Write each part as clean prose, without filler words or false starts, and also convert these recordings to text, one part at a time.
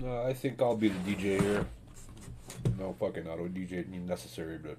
I think I'll be the DJ here. No fucking auto DJ necessary, but.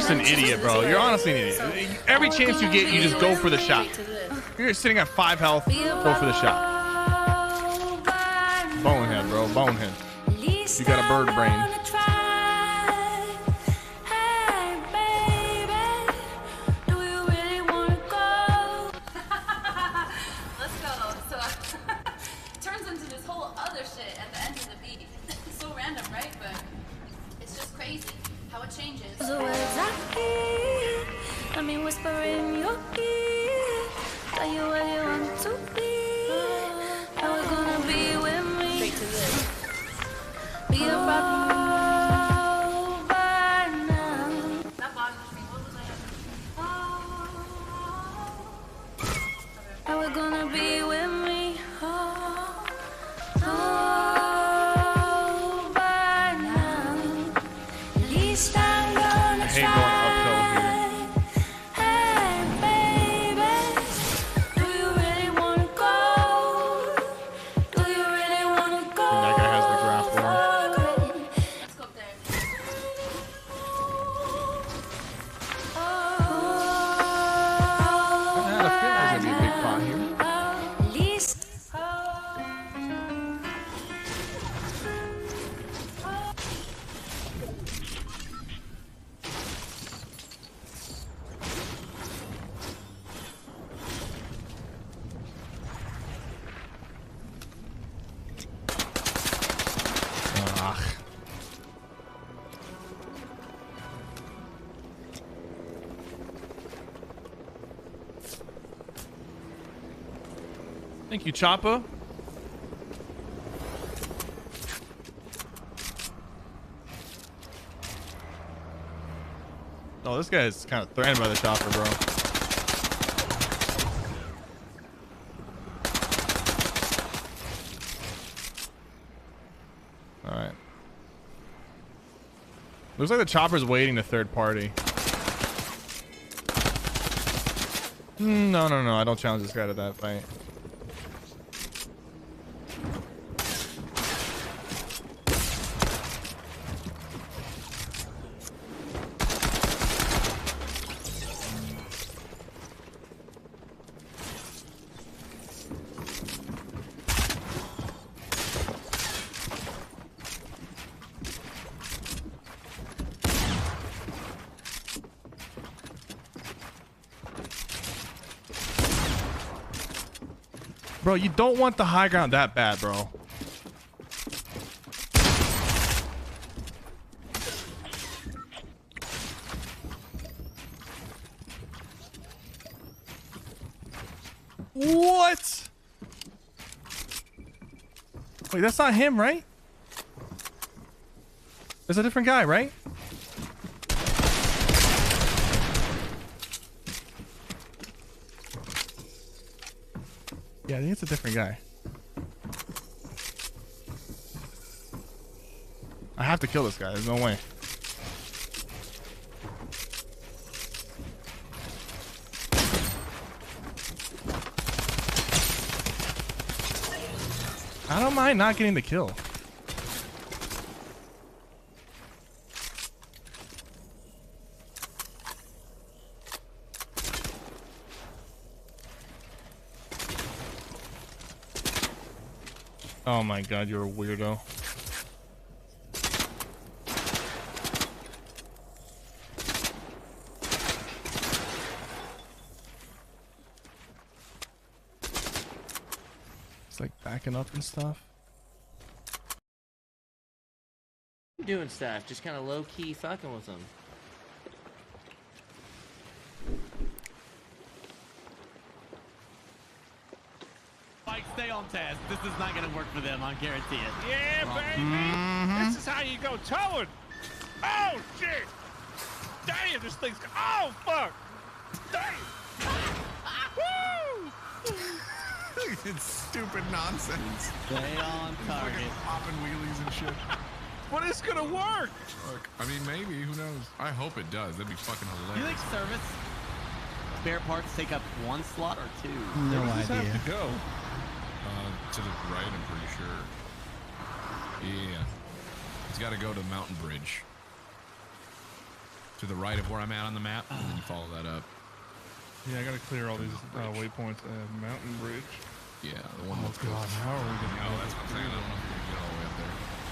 An idiot, bro. You're honestly an idiot. Every chance you get, you just go for the shot. You're sitting at 5 health, go for the shot. Bonehead, bro. Bonehead. You got a bird brain. Let's go. So it turns into this whole other shit at the end of the beat. It's so random, right? But it's just crazy how it changes. Let me whisper in your ear, tell you where you want to be. How we're gonna be with me. Straight to this. Be a rock by now. That bothers me. What was I having? How we're gonna be with me. By now. At least I'm gonna hate going uphill here. Thank you, Choppa. Oh, this guy is kind of threatened by the chopper, bro. All right. Looks like the chopper's waiting to third party. No, no, no. I don't challenge this guy to that fight. Bro, you don't want the high ground that bad, bro. What? Wait, that's not him, right? There's a different guy, right? Yeah, I think it's a different guy. I have to kill this guy. There's no way. I don't mind not getting the kill. Oh my god, you're a weirdo. It's like backing up and stuff. Doing stuff, just kind of low key fucking with them. Mike, stay on task. This is not gonna work for them, I guarantee it. Yeah, baby! This is how you go towing! Oh, shit! Damn, this thing's... Oh, fuck! Damn! Woo! It's stupid nonsense. Stay on target. Fucking popping wheelies and shit. But it's gonna work! Look, I mean, maybe, who knows? I hope it does. That'd be fucking You hilarious. think service spare parts take up 1 slot or 2? No idea. Have to go. To the right, I'm pretty sure. Yeah. It's got to go to Mountain Bridge. To the right of where I'm at on the map, and then you follow that up. Yeah, I gotta clear all these waypoints. Mountain Bridge. Yeah, the one Oh that's god, how are we gonna No, that's what I'm saying. I don't know if we can get all the way up there.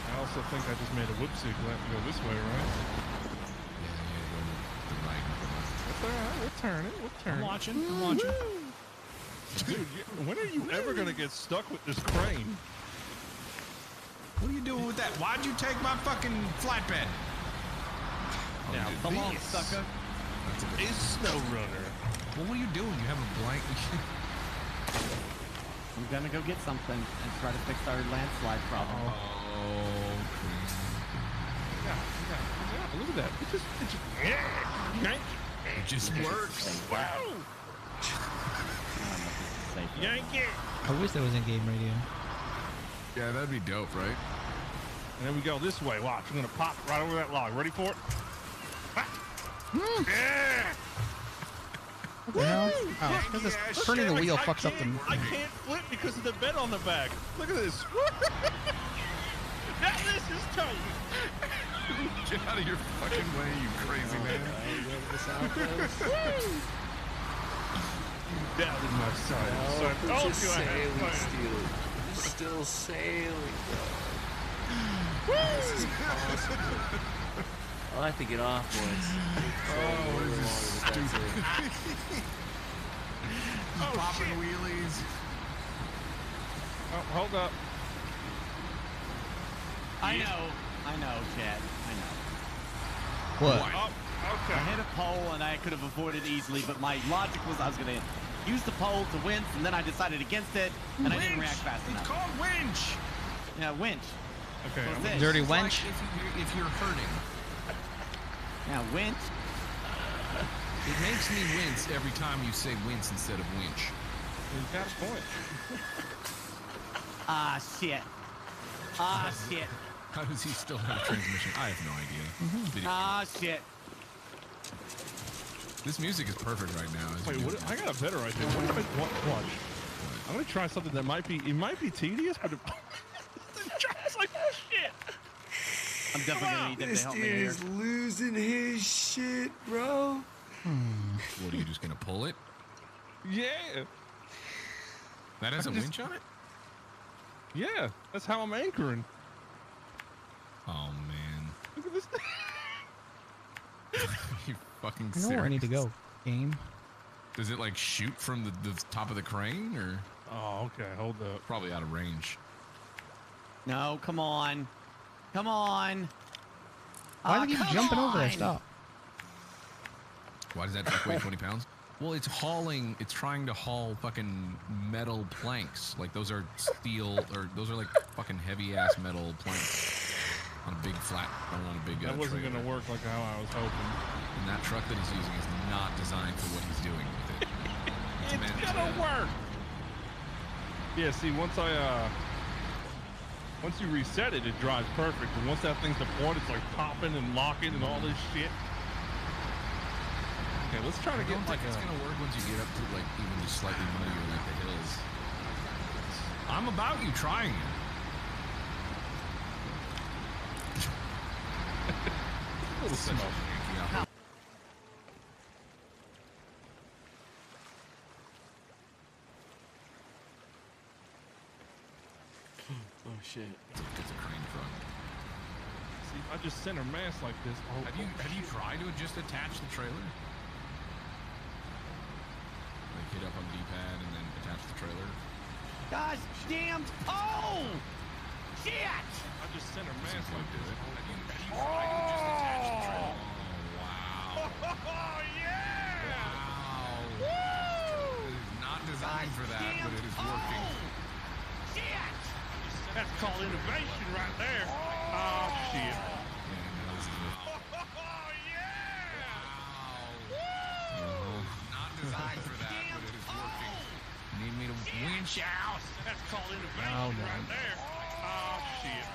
I also think I just made a whoopsie. I have to go this way, right? Yeah, you gotta go to the right. That's alright. We'll turn it. We'll turn I'm it. watching. I'm watching. Dude, when are you ever gonna get stuck with this crane? What are you doing with that? Why'd you take my fucking flatbed? Now, come on, sucker. It's Snow Runner. Well, what are you doing? You have a blank. I'm gonna go get something and try to fix our landslide problem. Yeah, look at that. It just It just works. wow. Yank it. I wish there was in-game radio. Yeah, that'd be dope, right? And then we go this way. Watch. I'm gonna pop right over that log. Ready for it? Yeah. What the hell? Oh, because this turning the wheel fucks up the... I can't flip because of the bed on the back. Look at this. Now this is tight. Get out of your fucking way, you crazy man. That was my son. So I told you I had fun. You're still sailing, bro. Woo! I'll have to get off, boys. Oh, this is stupid. Popping wheelies. Oh, hold up. I know, Chad. I know. What? Oh, I okay. hit a pole and I could have avoided easily, but my logic was I was gonna use the pole to winch, and then I decided against it, and I didn't react fast It's enough. called winch. Yeah, winch. Okay. What's I'm- this? Dirty It's like wench. if you're hurting. Yeah, winch. It makes me wince every time you say wince instead of winch. He's got a point. Ah, shit. Ah, shit. How does he still have a transmission? I have no idea. Video- Ah, shit. This music is perfect right now. as Wait, you what? do I this. got a better idea. What if I watch? I'm gonna try something that might be tedious, but it, it's like oh, shit. I'm definitely gonna need them to help me here. losing his shit, bro. What, are you just gonna pull it? Yeah, That has a just- winch on it? yeah. That's how I'm anchoring. Oh man. Look at this thing. You fucking I know where I need to serious? go. Game. Does it like shoot from the top of the crane or Oh, okay. Hold up. probably out of range? No, come on. Come on. Why are you come jumping over there? on. Stop. Why does that truck weigh 20 pounds? Well, it's trying to haul fucking metal planks. Like those are steel, or those are like fucking heavy ass metal planks on a big flat, or on a big That wasn't trailer. gonna work like how I was hoping. And that truck that he's using is not designed for what he's doing with it. It's meant gonna to- work. Yeah. See, once you reset it, it drives perfect. And once that thing's deployed, it's like popping and locking and all this shit. Okay, let's try to I get don't like think it's gonna work once you get up to like even just slightly muddier like the hills. I'm about you trying it. a little Such a smoke. janky operation. Oh shit. It's a crane truck. See, I just center mass like this. Oh, Have you tried to just attach the trailer? Like hit up on the D-pad and then attach the trailer? Gosh damn pole! Shit! I just center mass like this. Have you tried to just attach the trailer? Oh, wow. Oh yeah! Wow. It is not designed for that, but it is working. Shit! That's called innovation right there. Oh shit! Yeah, no, this is it. Oh yeah! No, not designed for that, but it is working. Need me to winch out? That's called innovation Oh, no. right there. Oh shit! Yeah,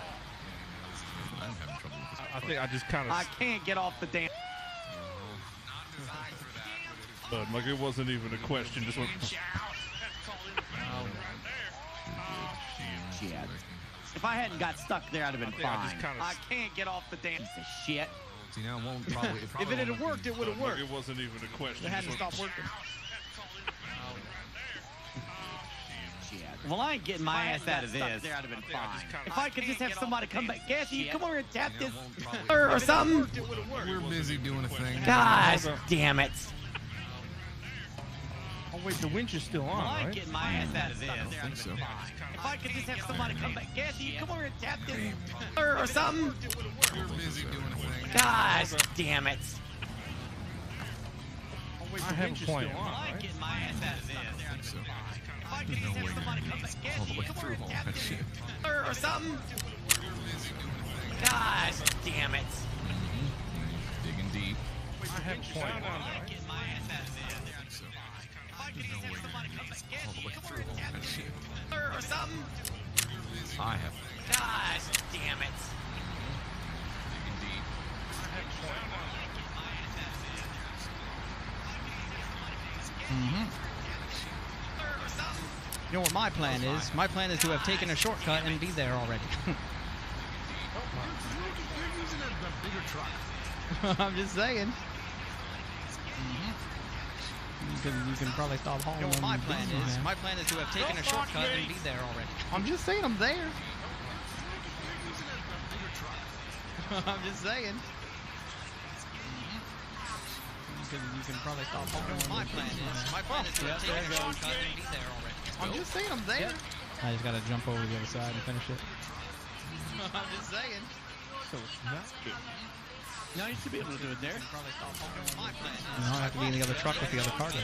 no, this is it. I'm having trouble with this. I think I just kind I of can't get off the damn. Not designed for that, but it is like it wasn't even a question. Just went. winch out. That's called innovation right there. Oh shit! Shit. If I hadn't got stuck there, I'd have been I think I just fine. kinda- I can't get off the damn piece of shit. See, now it won't probably. It probably If it had won't worked, be- it would have Like worked. it wasn't even a question. It hadn't Just went- stopped working. Shit. Well, I ain't getting my ass out of this. There, I'd have been fine. If I could just have somebody come back, Cassie, you come over and tap See, now this it won't probably- or something. We're busy doing a thing. Gosh damn it! Oh wait, the winch is still on, Well, I ain't right? getting my ass out of this. I don't think so. If I could just have somebody come back, Cassie, you come over and tap this or something. We're busy doing a thing. Gosh damn it! Oh wait, I the have winch a is still Well, on, I ain't right? getting my ass out of this. I think so. If I could There's just no have way somebody you're come gonna back, get all Cassie, the way come over through and all tap that this shit. or something. We're busy doing a thing. Gosh damn it! Digging deep. I have a point. Well, I ain't getting my ass out of this. I think so. If I could There's just no way have you're somebody gonna come back, get all the Cassie, way come through over and all tap that this shit. or something. I have. Gosh damn it! Digging deep. You know what my plan is? My plan is to have taken a shortcut and be there already. You're using a bigger truck. I'm just saying. You can probably stop hauling. You know what my plan is? My plan is to have taken a shortcut and be there already. I'm just saying I'm there. I'm just saying. You can probably stop hauling. My plan is to have taken a shortcut and be there already. I'm just saying I'm there. I just gotta jump over the other side and finish it. I'm just saying. So it's not good. No, you should be able to do it there. I don't have to be in the other truck with the other cargo. I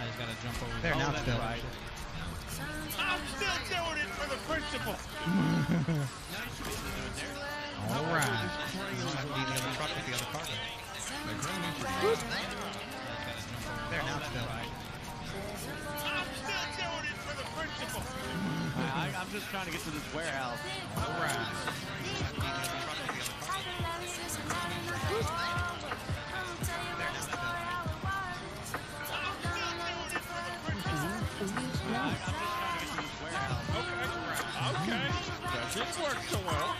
just gotta jump over there. Now it's still. Right. I'm still doing it for the principal. All right. I don't have to be in the other truck with the other cargo. There, now it's still. I'm still doing it for the principal. I'm just trying to get to this warehouse. All right. Okay. That didn't work so well.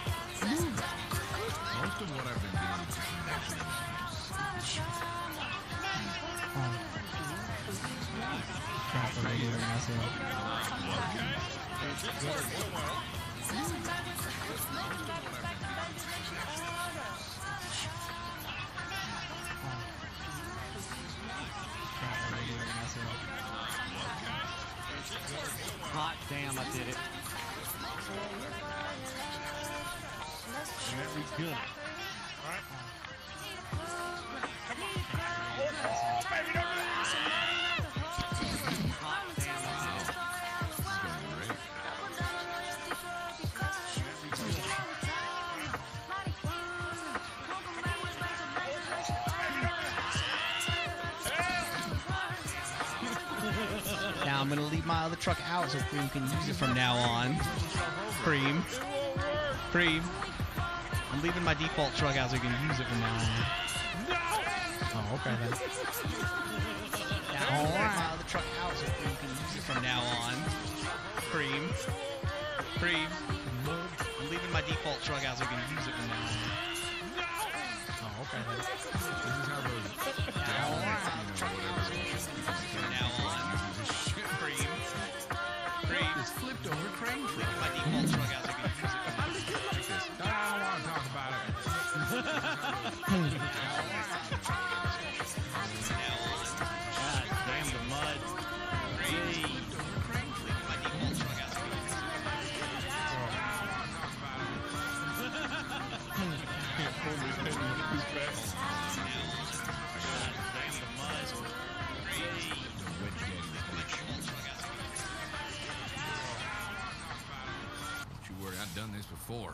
Most of what I've been doing is Hot damn, I did it. Very good. Alright. Come on. Oh, baby, don't do that. Hot damn, I did it. going great. Now I'm gonna leave my other truck out so Cream can use it from now on. Cream. Cream. I'm leaving my default truck out so you can use it from now on. Oh, okay then. Now I'm leaving my other truck out so Cream can use it from now on. Cream. Cream. I'm leaving my default truck out so you can use it from now on. Oh, okay then. This is how those From now on. Cream. Cream. done this before.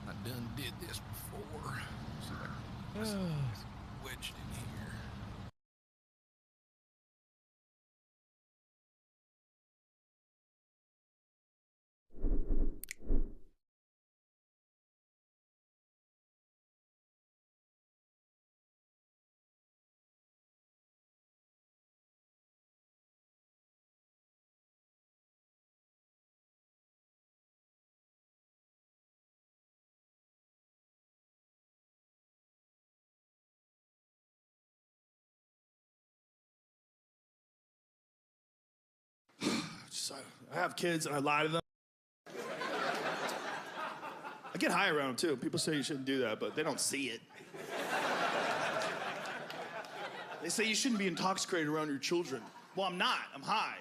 I done did this before. See if I can wedged in here. I have kids and I lie to them. I get high around them too. People say you shouldn't do that, but they don't see it. They say you shouldn't be intoxicated around your children. Well, I'm not. I'm high.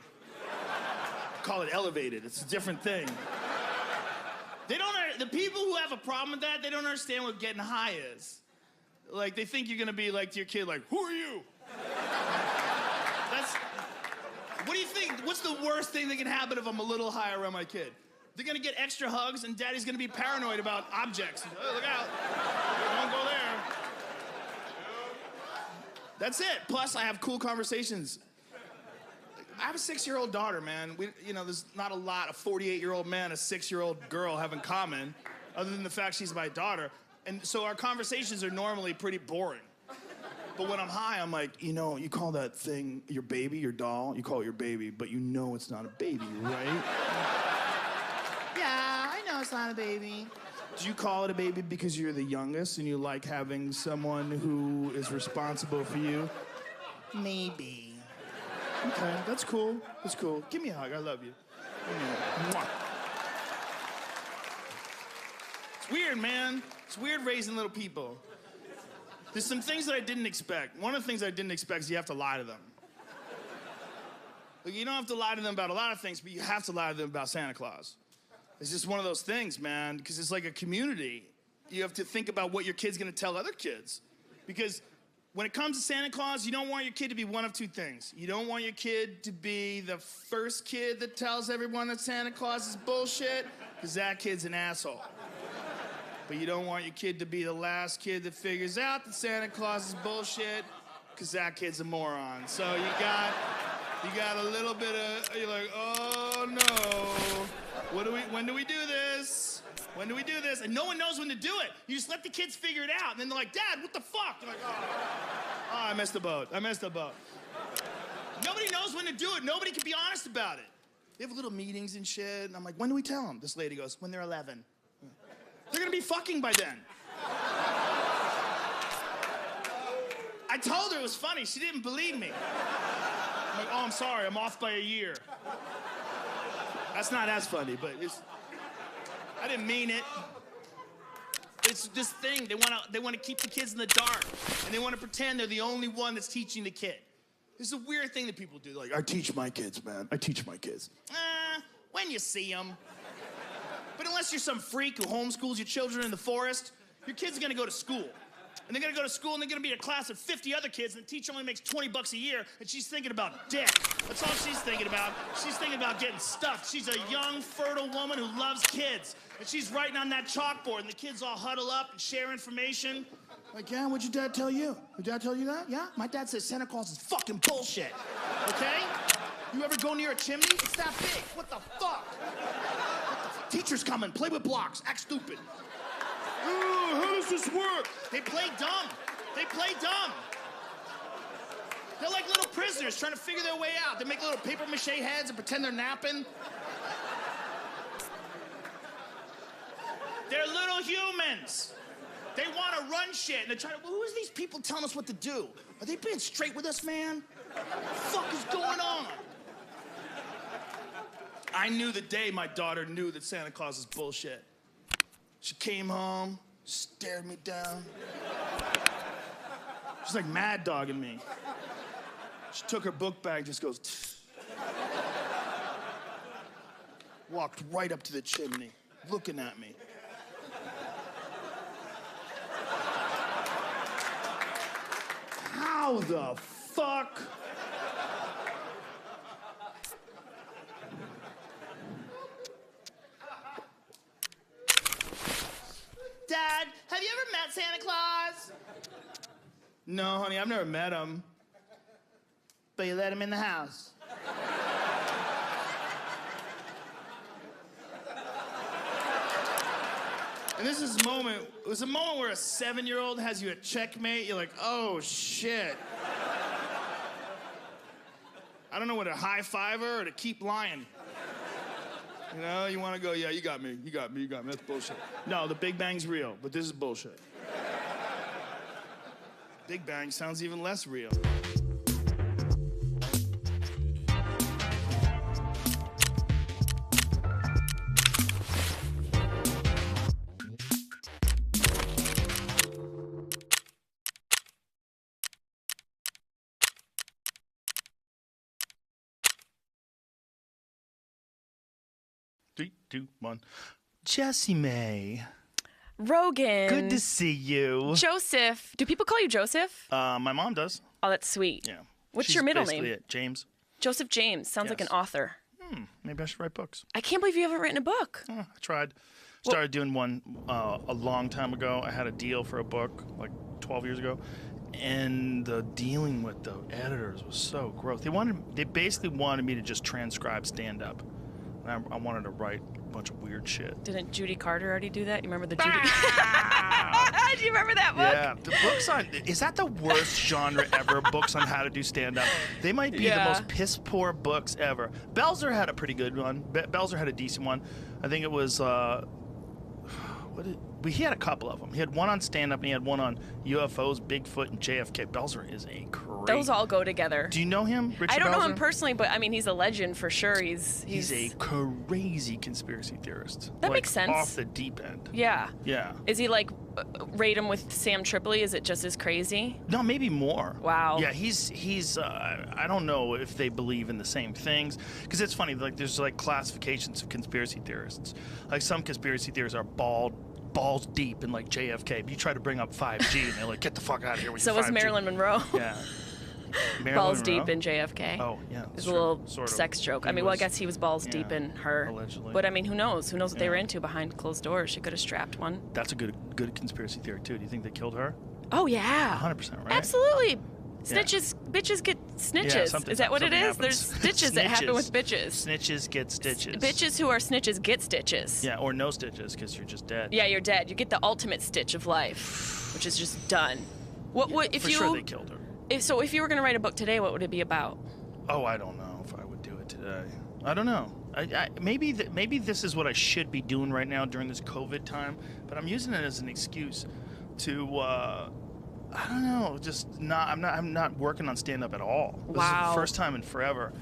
I call it elevated. It's a different thing. They don't. The people who have a problem with that, they don't understand what getting high is. Like, they think you're gonna be like to your kid, like, who are you? What do you think? What's the worst thing that can happen if I'm a little high around my kid? They're gonna get extra hugs and daddy's gonna be paranoid about objects. Oh, look out. Don't go there. That's it. Plus, I have cool conversations. I have a 6-year-old daughter, man. There's not a lot a 48-year-old man and a 6-year-old girl have in common, other than the fact she's my daughter. And so our conversations are normally pretty boring. But when I'm high, I'm like, you call that thing your baby, your doll, you call it your baby, but you know it's not a baby, right? Yeah, I know it's not a baby. Do you call it a baby because you're the youngest and you like having someone who is responsible for you? Maybe. Okay, that's cool. That's cool. Give me a hug. I love you. Mwah. It's weird, man. It's weird raising little people. There's some things that I didn't expect. One of the things I didn't expect is you have to lie to them. Like, you don't have to lie to them about a lot of things, but you have to lie to them about Santa Claus. It's just one of those things, man, because it's like a community. You have to think about what your kid's gonna tell other kids. Because when it comes to Santa Claus, you don't want your kid to be one of two things. You don't want your kid to be the first kid that tells everyone that Santa Claus is bullshit, because that kid's an asshole. But you don't want your kid to be the last kid that figures out that Santa Claus is bullshit, because that kid's a moron. So you got a little bit of, you're like, oh no, when do we do this? When do we do this? And no one knows when to do it. You just let the kids figure it out, and then they're like, Dad, what the fuck? They're like, oh, I missed the boat. Nobody knows when to do it. Nobody can be honest about it. They have little meetings and shit, and I'm like, when do we tell them? This lady goes, when they're 11. They're gonna be fucking by then. I told her it was funny. She didn't believe me. I'm like, oh, I'm sorry, I'm off by a year. That's not as funny, but I didn't mean it. It's this thing, they wanna keep the kids in the dark, and they wanna pretend they're the only one that's teaching the kid. This is a weird thing that people do. Like, I teach my kids, man. I teach my kids. When you see them. But unless you're some freak who homeschools your children in the forest, your kids are gonna go to school. And they're gonna go to school and they're gonna be in a class of 50 other kids, and the teacher only makes $20 a year, and she's thinking about dick. That's all she's thinking about. She's thinking about getting stuffed. She's a young, fertile woman who loves kids. And she's writing on that chalkboard, and the kids all huddle up and share information. Like, yeah, what'd your dad tell you? Your dad tell you that? Yeah? My dad says Santa Claus is fucking bullshit. Okay? You ever go near a chimney? It's that big. What the fuck? Teacher's coming. Play with blocks. Act stupid. How does this work? They play dumb. They're like little prisoners trying to figure their way out. They make little paper mache heads and pretend they're napping. They're little humans. They want to run shit, and they're trying to, who is these people telling us what to do? Are they being straight with us, man? What the fuck is going on? I knew the day my daughter knew that Santa Claus is bullshit. She came home, stared me down. She's like mad dogging me. She took her book bag, just goes, tss. Walked right up to the chimney, looking at me. How the fuck? No, honey, I've never met him. But you let him in the house. And this is a moment, it was a moment where a 7-year-old has you at checkmate. You're like, oh, shit. I don't know whether to high-five her or to keep lying. You know, you want to go, yeah, you got me, you got me, you got me. That's bullshit. No, the Big Bang's real, but this is bullshit. Big Bang sounds even less real. Three, two, one. Jessie May. Rogan. Good to see you. Joseph. Do people call you Joseph? My mom does. Oh, that's sweet. Yeah. What's She's your middle basically name? It. James. Joseph James. Sounds like an author. Maybe I should write books. I can't believe you haven't written a book. I tried. Started doing one a long time ago. I had a deal for a book like 12 years ago. And the dealing with the editors was so gross. They basically wanted me to just transcribe stand-up. And I wanted to write a bunch of weird shit. Didn't Judy Carter already do that? You remember the Judy? Do you remember that book? Yeah, the books on, is that the worst genre ever? Books on how to do stand-up. They might be the most piss-poor books ever. Belzer had a pretty good one. Belzer had a decent one. I think it was, he had a couple of them. He had one on stand-up and he had one on UFOs, Bigfoot, and JFK. Belzer is a crazy. Those all go together. Do you know him, Richard I don't know Belzer? him personally, but I mean, he's a legend for sure. He's a crazy conspiracy theorist. That makes sense. Off the deep end. Yeah. Yeah. Is he like, rate him with Sam Tripoli? Is it just as crazy? No, maybe more. Wow. Yeah, he's I don't know if they believe in the same things. Because it's funny, like there's like classifications of conspiracy theorists. Like some conspiracy theorists are balls deep in like JFK. But you try to bring up 5G and they're like, get the fuck out of here with so your 5G. was Marilyn Monroe. Yeah. Balls deep in JFK. Oh, yeah. It's a little sex joke. I mean, well, I guess he was balls deep in her. Allegedly. But I mean, who knows? Who knows what they were into behind closed doors? She could have strapped one. That's a good conspiracy theory, too. Do you think they killed her? Oh, yeah. 100%, right? Absolutely. Snitches, bitches get snitches. Yeah, is that what it is? happens. There's stitches that happen with bitches. Snitches get stitches. Bitches who are snitches get stitches. Yeah, or no stitches because you're just dead. Yeah, you're dead. You get the ultimate stitch of life, which is just done. What if for sure they killed her. If you were going to write a book today, what would it be about? Oh, I don't know if I would do it today. I don't know. Maybe this is what I should be doing right now during this COVID time, but I'm using it as an excuse to I don't know, I'm not working on stand-up at all. This is the first time in forever.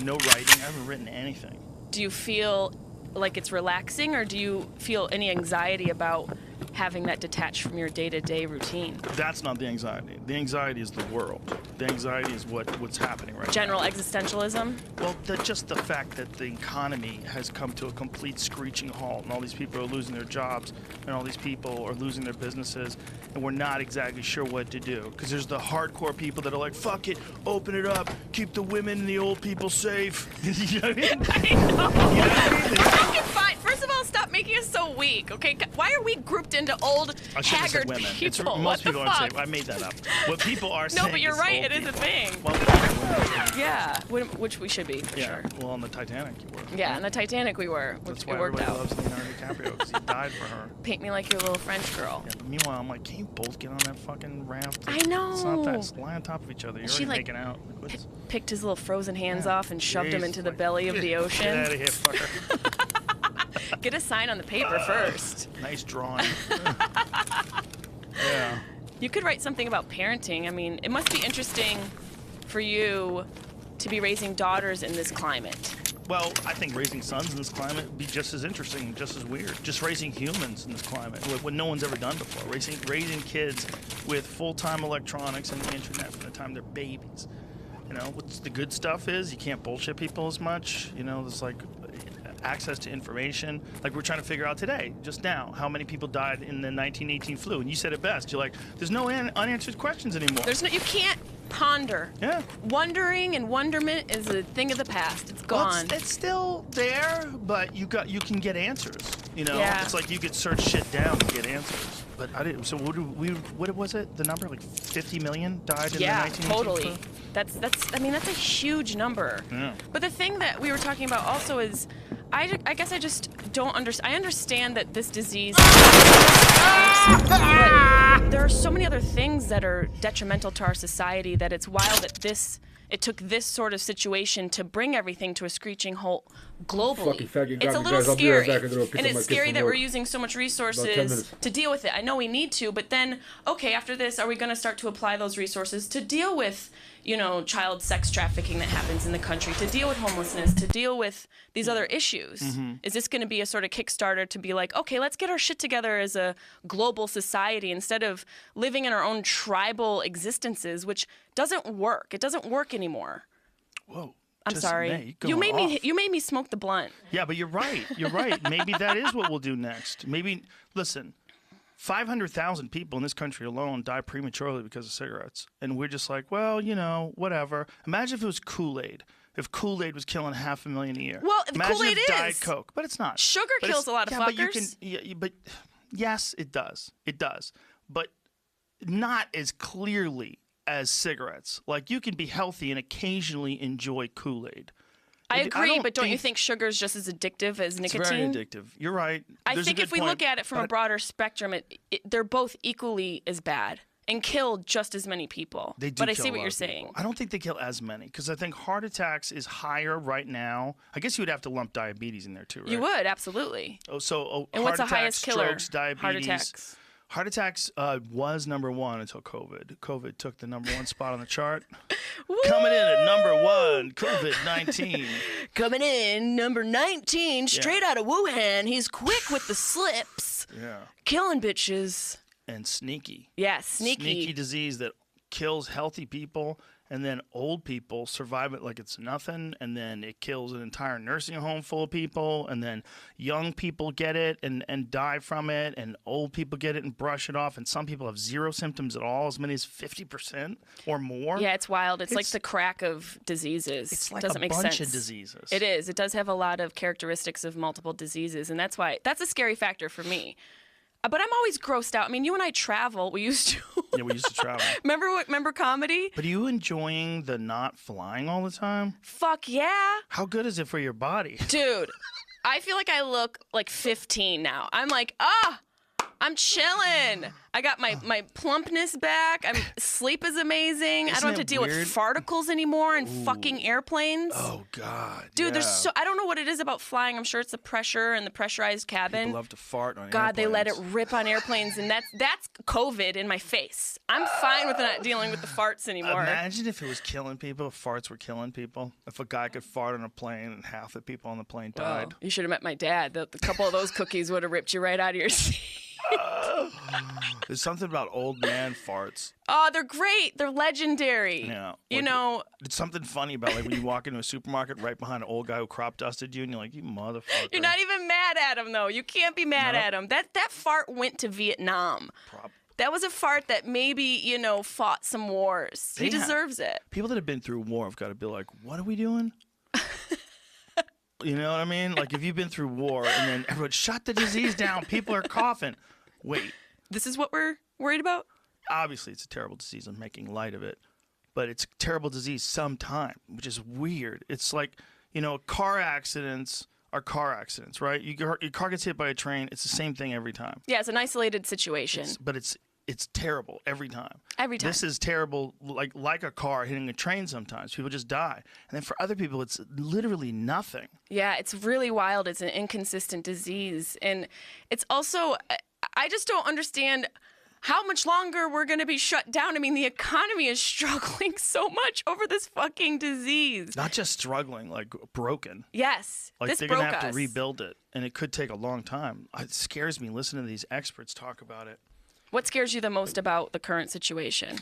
No writing. I haven't written anything. Do you feel like it's relaxing, or do you feel any anxiety about having that detached from your day-to-day routine? That's not the anxiety. The anxiety is the world. The anxiety is what's happening right now. General existentialism? Well, just the fact that the economy has come to a complete screeching halt, and all these people are losing their jobs, and all these people are losing their businesses, and we're not exactly sure what to do. Because there's the hardcore people that are like, fuck it, open it up, keep the women and the old people safe. You know what I mean? I know. You know what I mean? Fine. First of all, stop making us so weak, okay? Why are we grouped into old, haggard people? Most people aren't saying. I made that up. What people are saying. No, but you're right. It is a thing. Well, yeah, which we should be for sure. Well, on the Titanic, you were. Yeah, on the Titanic we were. That's It why worked everybody out. loves Leonardo DiCaprio, because he died for her. Paint me like your little French girl. Yeah, but meanwhile, I'm like, can you both get on that fucking raft? I know. It's not that. Just lie on top of each other. You're She, already like, making out. Picked his little frozen hands off and shoved him into the belly of the ocean. Get out of here, fucker. Get a sign on the paper first. Nice drawing. Yeah. You could write something about parenting. I mean, it must be interesting for you to be raising daughters in this climate. Well, I think raising sons in this climate would be just as interesting, just as weird. Just raising humans in this climate, what no one's ever done before. Raising kids with full-time electronics and the internet from the time they're babies. You know, what's the good stuff is you can't bullshit people as much. You know, there's like access to information. Like we're trying to figure out today, just now, how many people died in the 1918 flu. And you said it best. You're like, there's no unanswered questions anymore. You can't ponder. Yeah. Wondering and wonderment is a thing of the past. It's gone. Well, it's still there, but you can get answers. You know, Yeah. It's like you could search shit down and get answers. but I didn't. So what was it? The number, like 50 million died in the 1918 totally. flu? I mean, that's a huge number. Yeah. But the thing that we were talking about also is, I guess I just don't understand. I understand that this disease, but there are so many other things that are detrimental to our society that it's wild that it took this sort of situation to bring everything to a screeching halt globally. It's a little scary, and it's scary that we're using so much resources to deal with it. I know we need to, but then, okay, after this, are we going to start to apply those resources to deal with, you know, child sex trafficking that happens in the country, to deal with homelessness, to deal with these other issues? Is this going to be a sort of Kickstarter to be like, okay, let's get our shit together as a global society instead of living in our own tribal existences, which doesn't work. It doesn't work anymore. Whoa. I'm sorry. You made me smoke the blunt. Yeah, but you're right. You're right. Maybe that is what we'll do next. Maybe, listen, 500,000 people in this country alone die prematurely because of cigarettes. And we're just like, well, you know, whatever. Imagine if it was Kool-Aid. If Kool-Aid was killing 500,000 a year. Well, imagine Kool-Aid if Diet is. Coke. But it's not. Sugar kills a lot of fuckers. But yes, it does. It does. But not as clearly as cigarettes. Like, you can be healthy and occasionally enjoy Kool-Aid. I agree, but don't you think sugar is just as addictive as nicotine? It's very addictive. You're right. I think if we look at it from a broader spectrum, they're both equally as bad and kill just as many people. They do but I kill see a what lot you're of people. saying. I don't think they kill as many because I think heart attacks is higher right now. I guess you would have to lump diabetes in there too, right? You would, absolutely. And what's heart the attacks, highest killer? strokes, diabetes. Heart attacks. Heart attacks was #1 until COVID. COVID took the #1 spot on the chart. Coming in at #1, COVID-19. Coming in, number 19, straight out of Wuhan. He's quick with the slips. Yeah. Killing bitches. And sneaky. Yeah, sneaky. Sneaky disease that kills healthy people, and then old people survive it like it's nothing, and then it kills an entire nursing home full of people, and then young people get it and die from it, and old people get it and brush it off, and some people have zero symptoms at all, as many as 50% or more. Yeah, it's wild. It's like the crack of diseases. It's like doesn't a make bunch sense. of diseases. It is. It does have a lot of characteristics of multiple diseases, and that's a scary factor for me. But I'm always grossed out. I mean, you and I travel. We used to. Yeah, we used to travel. Remember comedy? But are you enjoying the not flying all the time? Fuck yeah. How good is it for your body? Dude, I feel like I look like 15 now. I'm like, I'm chilling. I got my plumpness back. Sleep is amazing. I don't have to deal with farticles anymore in fucking airplanes. Oh, God. Dude, I don't know what it is about flying. I'm sure it's the pressure and the pressurized cabin. People love to fart on God, airplanes. they let it rip on airplanes, and that's COVID in my face. I'm fine with not dealing with the farts anymore. Imagine if it was killing people, if farts were killing people. If a guy could fart on a plane and half the people on the plane died. Well, you should have met my dad. The couple of those cookies would have ripped you right out of your seat. There's something about old man farts. Oh, they're great. They're legendary. Yeah. You know. It's something funny about like when you walk into a supermarket right behind an old guy who crop dusted you and you're like, you motherfucker. You're not even mad at him, though. You can't be mad at him. That fart went to Vietnam. That was a fart that maybe, fought some wars. He deserves it. People that have been through war have got to be like, what are we doing? You know what I mean? Like if you've been through war and then everyone shut the disease down, people are coughing. Wait. This is what we're worried about? Obviously, it's a terrible disease. I'm making light of it. But it's a terrible disease sometime, which is weird. It's like, car accidents are car accidents, right? Your car gets hit by a train. It's the same thing every time. Yeah, it's an isolated situation. But it's terrible every time. Every time. This is terrible, like a car hitting a train sometimes. People just die. And then for other people, it's literally nothing. Yeah, it's really wild. It's an inconsistent disease. And it's also, I just don't understand how much longer we're going to be shut down. I mean, the economy is struggling so much over this fucking disease. Not just struggling, like broken. Yes, like this they're broke going to have us. to rebuild it. And it could take a long time. It scares me listening to these experts talk about it. What scares you the most about the current situation?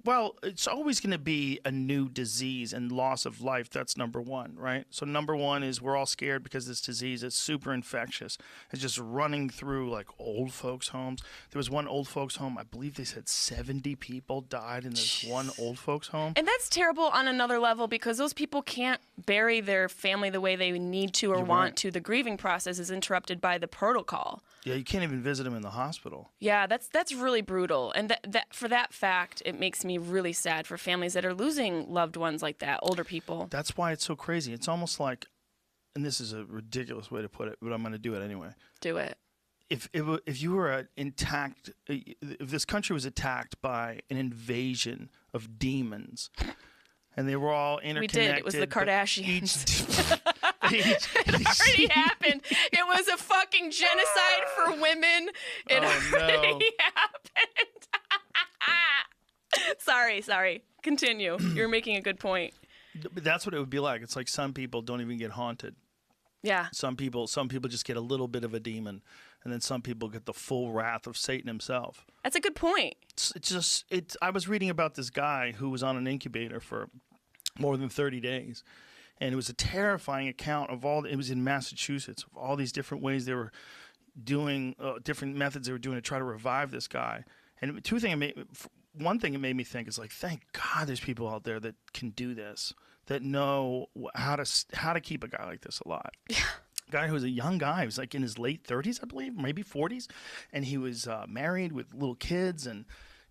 Well, it's always going to be a new disease and loss of life. That's number one, right? So number one is we're all scared because this disease is super infectious. It's just running through like old folks' homes. There was one old folks' home, I believe they said 70 people died in this one old folks' home. And that's terrible on another level because those people can't bury their family the way they need to or want to. The grieving process is interrupted by the protocol. Yeah, you can't even visit them in the hospital. Yeah, that's really brutal. And that for that fact, it makes me really sad for families that are losing loved ones like that, older people. That's why it's so crazy. It's almost like, and this is a ridiculous way to put it, but I'm going to do it anyway. Do it. If you were if this country was attacked by an invasion of demons, and they were all interconnected. We did. It was the Kardashians. It already happened. It was a fucking genocide for women. It already happened. Sorry. Continue. You're making a good point. But that's what it would be like. It's like some people don't even get haunted. Yeah. Some people just get a little bit of a demon, and then some people get the full wrath of Satan himself. That's a good point. I was reading about this guy who was on an incubator for more than 30 days. And it was a terrifying account of it was in Massachusetts, of all these different ways they were doing, different methods they were doing to try to revive this guy. And one thing it made me think is like, thank God there's people out there that can do this, that know how to keep a guy like this alive. Yeah. A guy who was a young guy, he was like in his late 30s, I believe, maybe 40s. And he was married with little kids. And,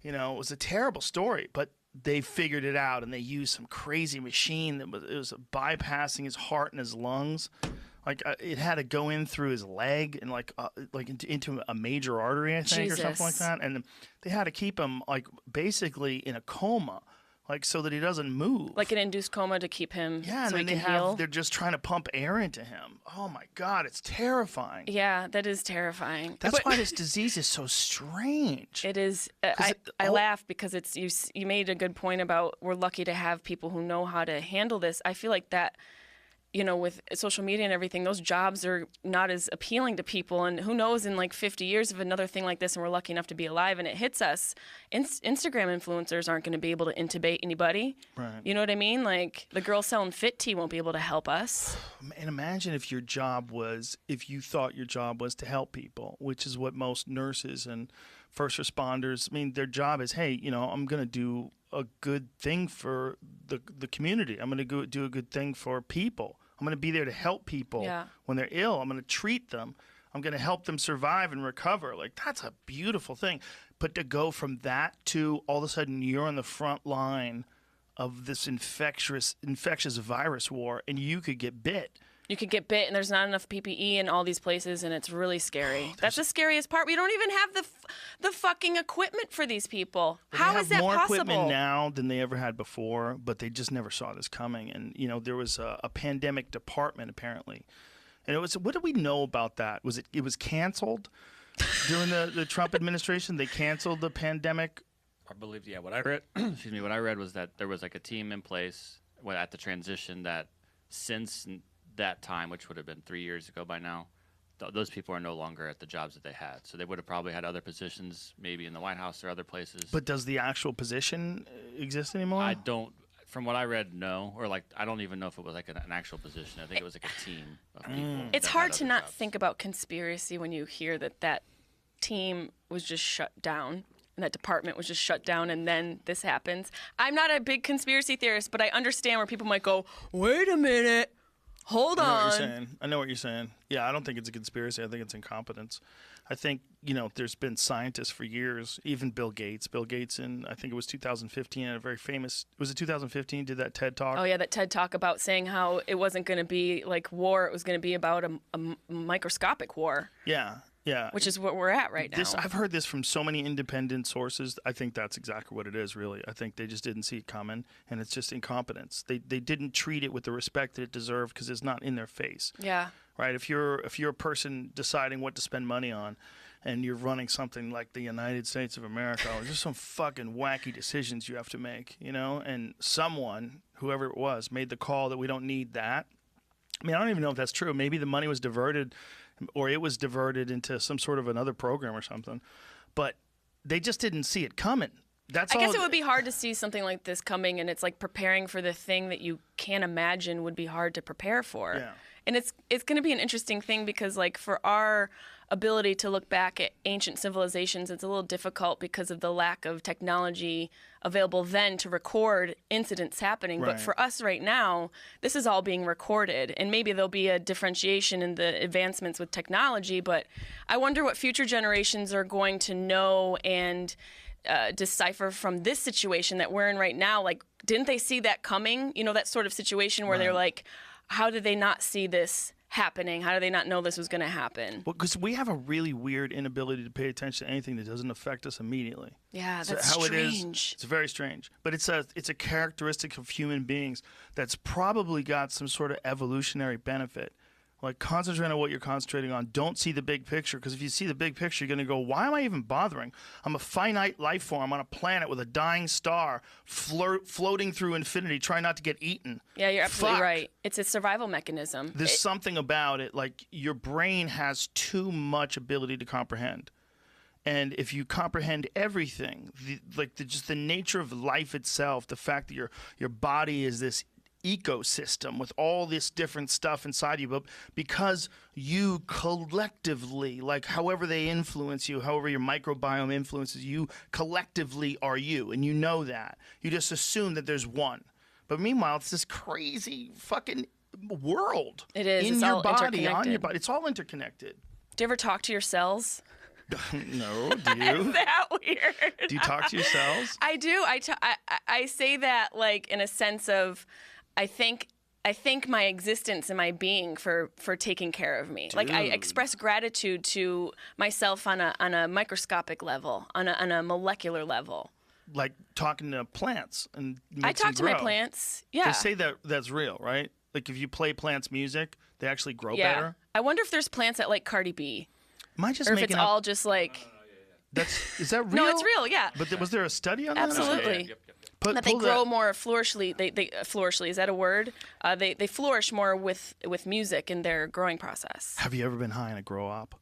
it was a terrible story. But they figured it out, and they used some crazy machine that was bypassing his heart and his lungs. Like it had to go in through his leg and into a major artery, I think, or something like that. And they had to keep him basically in a coma, so that he doesn't move. Like an induced coma to keep him. Yeah, so and he then can heal. they're just trying to pump air into him. Oh my God, it's terrifying. Yeah, that is terrifying. That's why this disease is so strange. It is. I laugh because it's you made a good point about we're lucky to have people who know how to handle this. I feel like that, with social media and everything, those jobs are not as appealing to people. And who knows, in 50 years of another thing like this, and we're lucky enough to be alive, and it hits us, Instagram influencers aren't going to be able to intubate anybody. Right. You know what I mean? Like, the girl selling Fit Tea won't be able to help us. And imagine if you thought your job was to help people, which is what most nurses and first responders, their job is, hey, I'm going to do a good thing for the community. I'm going to go do a good thing for people. I'm going to be there to help people when they're ill. I'm going to treat them. I'm going to help them survive and recover. That's a beautiful thing. But to go from that to all of a sudden you're on the front line of this infectious virus war, and you could get bit. You could get bit, and there's not enough PPE in all these places, and it's really scary. That's the scariest part. We don't even have the fucking equipment for these people. How is that possible? They have more equipment now than they ever had before, but they just never saw this coming. And, there was a pandemic department, apparently. And what do we know about that? It was canceled during the Trump administration? They canceled the pandemic? I believe, what I read, what I read was that there was a team in place at the transition that since that time, which would have been 3 years ago by now, those people are no longer at the jobs that they had. So they would have probably had other positions, maybe in the White House or other places. But does the actual position exist anymore? From what I read, no. Or I don't even know if it was an actual position. I think it was a team of people. It's hard to not think about conspiracy when you hear that team was just shut down. And that department was just shut down, and then this happens. I'm not a big conspiracy theorist, but I understand where people might go, wait a minute. Hold on. I know what you're saying. I know what you're saying. Yeah, I don't think it's a conspiracy. I think it's incompetence. I think, there's been scientists for years, even Bill Gates. Bill Gates I think it was 2015, a very famous, was it 2015, did that TED Talk? Oh, yeah, that TED Talk about saying how it wasn't going to be like war. It was going to be about a microscopic war. Yeah. Yeah. Which is what we're at right now. I've heard this from so many independent sources. I think that's exactly what it is, really. I think they just didn't see it coming, and it's just incompetence. They didn't treat it with the respect that it deserved because it's not in their face. Yeah. Right? If you're a person deciding what to spend money on, and you're running something like the United States of America, there's just some fucking wacky decisions you have to make, And someone, whoever it was, made the call that we don't need that. I don't even know if that's true. Maybe the money was diverted, or it was diverted into some sort of another program or something. But they just didn't see it coming. That's I all. guess it would be hard to see something like this coming, and it's like preparing for the thing that you can't imagine would be hard to prepare for. Yeah. And it's going to be an interesting thing because, like, for our ability to look back at ancient civilizations, it's a little difficult because of the lack of technology available then to record incidents happening. Right. But for us right now, this is all being recorded, and maybe there'll be a differentiation in the advancements with technology. But I wonder what future generations are going to know and decipher from this situation that we're in right now. Like, didn't they see that coming? You know, that sort of situation where they're like, how did they not see this happening? How do they not know this was going to happen? Well, because we have a really weird inability to pay attention to anything that doesn't affect us immediately. Yeah, So that's how strange. It is, it's very strange. But it's a characteristic of human beings that's probably got some sort of evolutionary benefit. Like, concentrate on what you're concentrating on. Don't see the big picture, because if you see the big picture, you're going to go, why am I even bothering? I'm a finite life form on a planet with a dying star floating through infinity, trying not to get eaten. Yeah, you're absolutely Fuck. right. It's a survival mechanism. There's something about it, like, your brain has too much ability to comprehend. And if you comprehend everything, just the nature of life itself, the fact that your body is this ecosystem with all this different stuff inside you, but because you collectively, like, however they influence you, however your microbiome influences you, collectively are you, and you know that. You just assume that there's one. But meanwhile, it's this crazy fucking world. It is. In It's your all body, on interconnected. your body. It's all interconnected. Do you ever talk to your cells? No, do you? Is that weird? Do you talk to your cells? I do. I say that, like, in a sense of, I thank my existence and my being for taking care of me. Like, I express gratitude to myself on a microscopic level, on a molecular level. Like talking to plants and I makes them talk to my grow. plants. Yeah. They say that that's real, right? Like, if you play plants music, they actually grow Yeah. better. I wonder if there's plants that like Cardi B. Am I just or if making it's up? all just like. Is that real? No, it's real. Yeah. But was there a study on that? Absolutely. That they grow more flourishly. They flourishly, is that a word? They flourish more with music in their growing process. Have you ever been high in a grow op?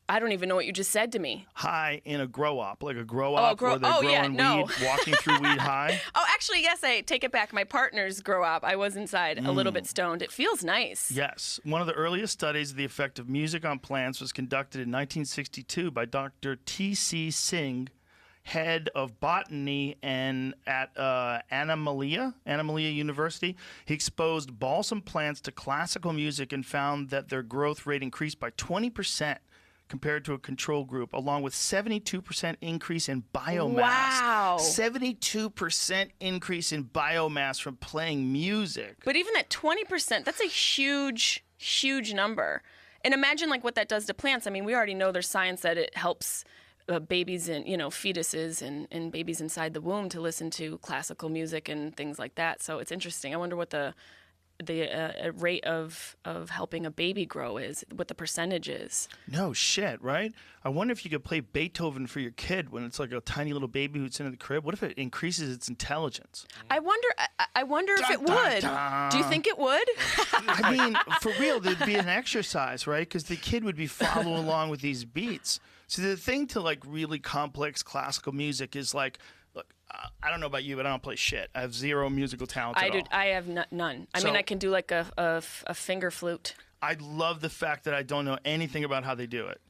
I don't even know what you just said to me. High in a grow op, like a grow op where they're growing yeah, no. weed, walking through weed high. Oh, actually, yes, I take it back. My partner's grow up. I was inside a little bit stoned. It feels nice. Yes. One of the earliest studies of the effect of music on plants was conducted in 1962 by Dr. T.C. Singh, head of botany at Animalia University. He exposed balsam plants to classical music and found that their growth rate increased by 20% compared to a control group, along with 72% increase in biomass. Wow. 72% increase in biomass from playing music. But even at 20%, that's a huge, huge number. And imagine like what that does to plants. I mean, we already know there's science that it helps babies and fetuses and babies inside the womb to listen to classical music and things like that. So it's interesting. I wonder what the rate of helping a baby grow is, what the percentage is. No shit, right? I wonder if you could play Beethoven for your kid when it's like a tiny little baby who's in the crib. What if it increases its intelligence? I wonder if it would. Do you think it would? I mean, for real, there'd be an exercise, right? Because the kid would be following along with these beats. So the thing to like really complex classical music is like, look, I don't know about you, but I don't play shit. I have zero musical talent at all. I have none. I mean, I can do like a finger flute. I love the fact that I don't know anything about how they do it.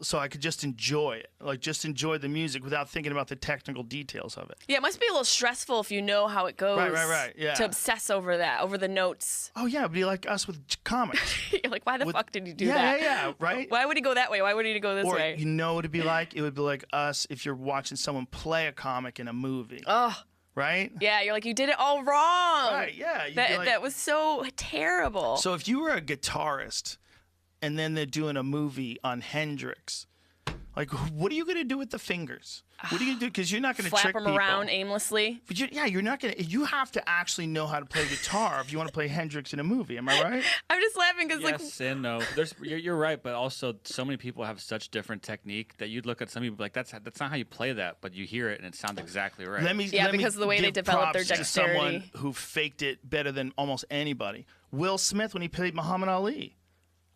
So I could just enjoy it, like just enjoy the music without thinking about the technical details of it. Yeah, it must be a little stressful if you know how it goes. Right. Yeah. To obsess over that, over the notes. Oh yeah, it'd be like us with comics. You're like, why the fuck did he do that? Yeah, right. Why would he go that way? Why would he go this or, way? You know what it'd be like? It would be like us if you're watching someone play a comic in a movie. Oh. Right? Yeah, you're like, you did it all wrong. Right, yeah. That was so terrible. So if you were a guitarist and then they're doing a movie on Hendrix, like, what are you going to do with the fingers? What are you going to do? Because you're not going to trick flap them people. around aimlessly. But you're not going to. You have to actually know how to play guitar if you want to play Hendrix in a movie. Am I right? I'm just laughing because yes and no. You're right, but also so many people have such different technique that you'd look at some people like that's not how you play that, but you hear it and it sounds exactly right. Because of the way they develop their dexterity. To someone who faked it better than almost anybody. Will Smith when he played Muhammad Ali.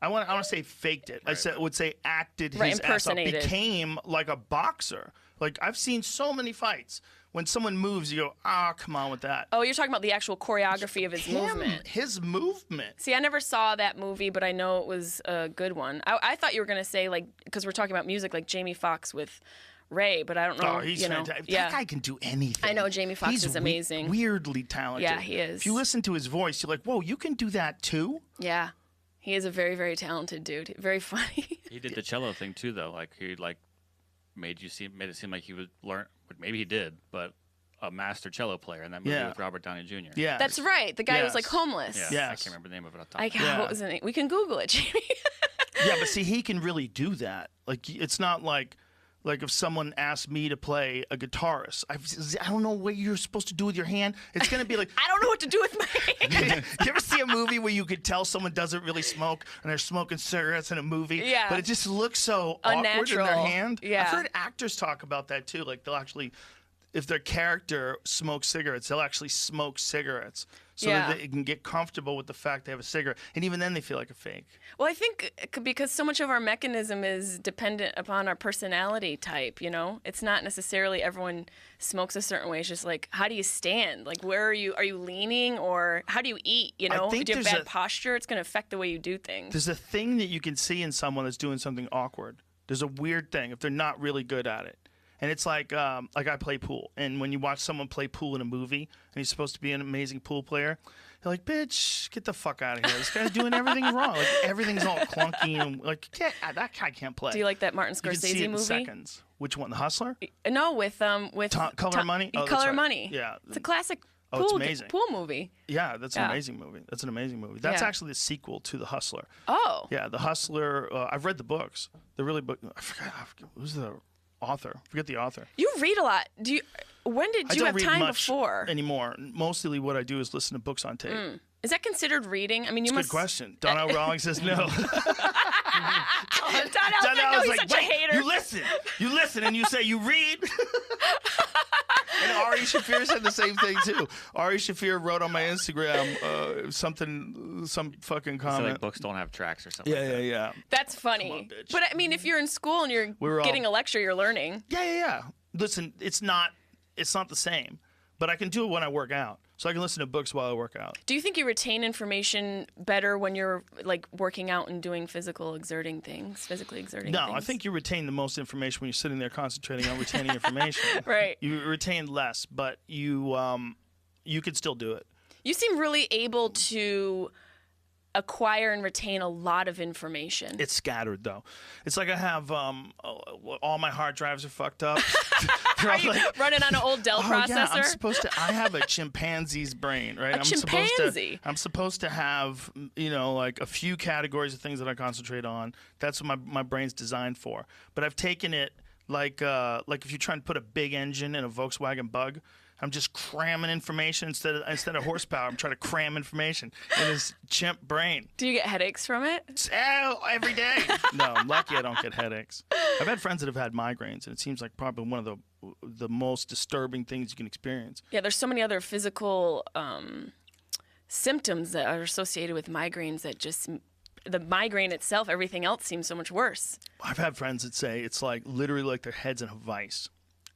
I want to say faked it. Right. I would say acted his ass off. Impersonated. Became like a boxer. Like, I've seen so many fights. When someone moves, you go, ah, come on with that. Oh, you're talking about the actual choreography of his movement. His movement. See, I never saw that movie, but I know it was a good one. I thought you were going to say, like, because we're talking about music, like Jamie Foxx with Ray, but I don't know. Oh, he's fantastic. Yeah. That guy can do anything. I know Jamie Foxx is amazing. Weirdly talented. Yeah, he is. If you listen to his voice, you're like, whoa, you can do that too? Yeah. He is a very, very talented dude. Very funny. He did the cello thing too, though. Like he made it seem like he would learn. Maybe he did, but a master cello player in that movie with Robert Downey Jr. Yeah, that's right. The guy was like homeless. Yeah, I can't remember the name of it. What was the name? We can Google it, Jamie. Yeah, but see, he can really do that. Like, it's not like if someone asked me to play a guitarist, I don't know what you're supposed to do with your hand. It's going to be like... I don't know what to do with my hand. You ever see a movie where you could tell someone doesn't really smoke and they're smoking cigarettes in a movie? Yeah. But it just looks so unnatural awkward in their hand. Yeah. I've heard actors talk about that too. Like, they'll actually... If their character smokes cigarettes, they'll actually smoke cigarettes so that they can get comfortable with the fact they have a cigarette. And even then, they feel like a fake. Well, I think because so much of our mechanism is dependent upon our personality type, you know? It's not necessarily everyone smokes a certain way. It's just like, how do you stand? Like, where are you? Are you leaning? Or how do you eat, you know? Do you have bad posture? It's going to affect the way you do things. There's a thing that you can see in someone that's doing something awkward. There's a weird thing if they're not really good at it. And it's like I play pool. And when you watch someone play pool in a movie and he's supposed to be an amazing pool player, you're like, bitch, get the fuck out of here. This guy's doing everything wrong. Like, everything's all clunky. And like, that guy can't play. Do you like that Martin Scorsese you can see it movie? In seconds. Which one? The Hustler? No, with Color Money? Oh, Color right. Money. Yeah. It's a classic it's amazing. pool movie. Yeah, that's an amazing movie. That's an amazing movie. That's actually the sequel to The Hustler. Oh. Yeah, The Hustler. I've read the books. They're really I forgot who's the author. Forget the author. You read a lot. When did you have time before? Anymore. Mostly what I do is listen to books on tape. Is that considered reading? I mean, you must. Good question. Donnell Rawlings says no. Donnell said no. He's such a hater. You listen, and you say you read. And Ari Shafir said the same thing too. Ari Shafir wrote on my Instagram some fucking comment. So like books don't have tracks or something. Yeah. That's funny. Come on, bitch. But I mean, if you're in school and you're getting a lecture, you're learning. Yeah. Listen, it's not the same, but I can do it when I work out. So I can listen to books while I work out. Do you think you retain information better when you're like working out and doing physically exerting things? No, I think you retain the most information when you're sitting there concentrating on retaining information. Right. You retain less, but you can still do it. You seem really able to acquire and retain a lot of information. It's scattered though. It's like I have all my hard drives are fucked up. Are you running on an old Dell processor? Yeah, I have a chimpanzee's brain, right? Chimpanzee. I'm supposed to have, like a few categories of things that I concentrate on. That's what my brain's designed for. But I've taken it like if you try and put a big engine in a Volkswagen Bug, I'm just cramming information instead of horsepower. I'm trying to cram information in this chimp brain. Do you get headaches from it? Every day. No, I'm lucky I don't get headaches. I've had friends that have had migraines, and it seems like probably one of the most disturbing things you can experience. Yeah, there's so many other physical symptoms that are associated with migraines that just... The migraine itself, everything else seems so much worse. I've had friends that say it's like literally like their head's in a vice.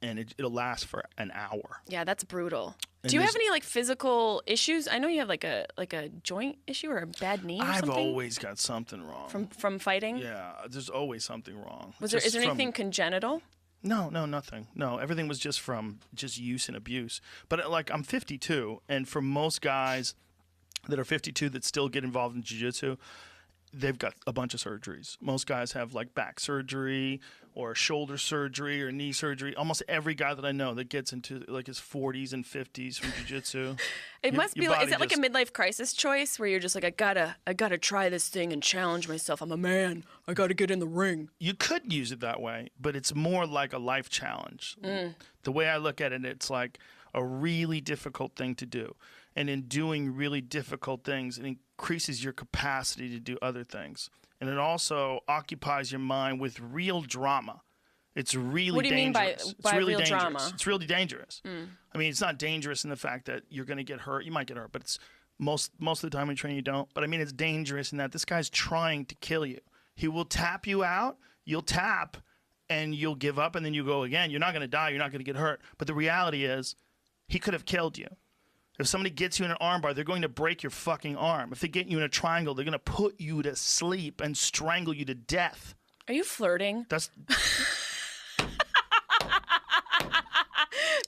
And it'll last for an hour. Yeah, that's brutal. Do you have any like physical issues? I know you have like a joint issue or a bad knee or something. I've always got something wrong. From fighting? Yeah, there's always something wrong. Is there anything congenital? No, nothing. No, everything was just from use and abuse. But like I'm 52, and for most guys that are 52 that still get involved in jiu-jitsu, they've got a bunch of surgeries. Most guys have like back surgery or shoulder surgery or knee surgery. Almost every guy that I know that gets into like his 40s and 50s from jiu-jitsu. It must be like, is it like a midlife crisis choice where you're just like, I gotta try this thing and challenge myself. I'm a man. I gotta get in the ring. You could use it that way, but it's more like a life challenge. The way I look at it, it's like a really difficult thing to do. And in doing really difficult things, it increases your capacity to do other things. And it also occupies your mind with real drama. It's really dangerous. What do you mean by really real dangerous. drama? It's really dangerous. I mean, it's not dangerous in the fact that you're going to get hurt. You might get hurt, but it's most of the time when you train, you don't. But I mean, it's dangerous in that this guy's trying to kill you. He will tap you out. You'll tap. and you'll give up and then you go again. You're not going to die. You're not going to get hurt. But the reality is he could have killed you. If somebody gets you in an armbar, they're going to break your fucking arm. If they get you in a triangle, they're going to put you to sleep and strangle you to death. Are you flirting? That's...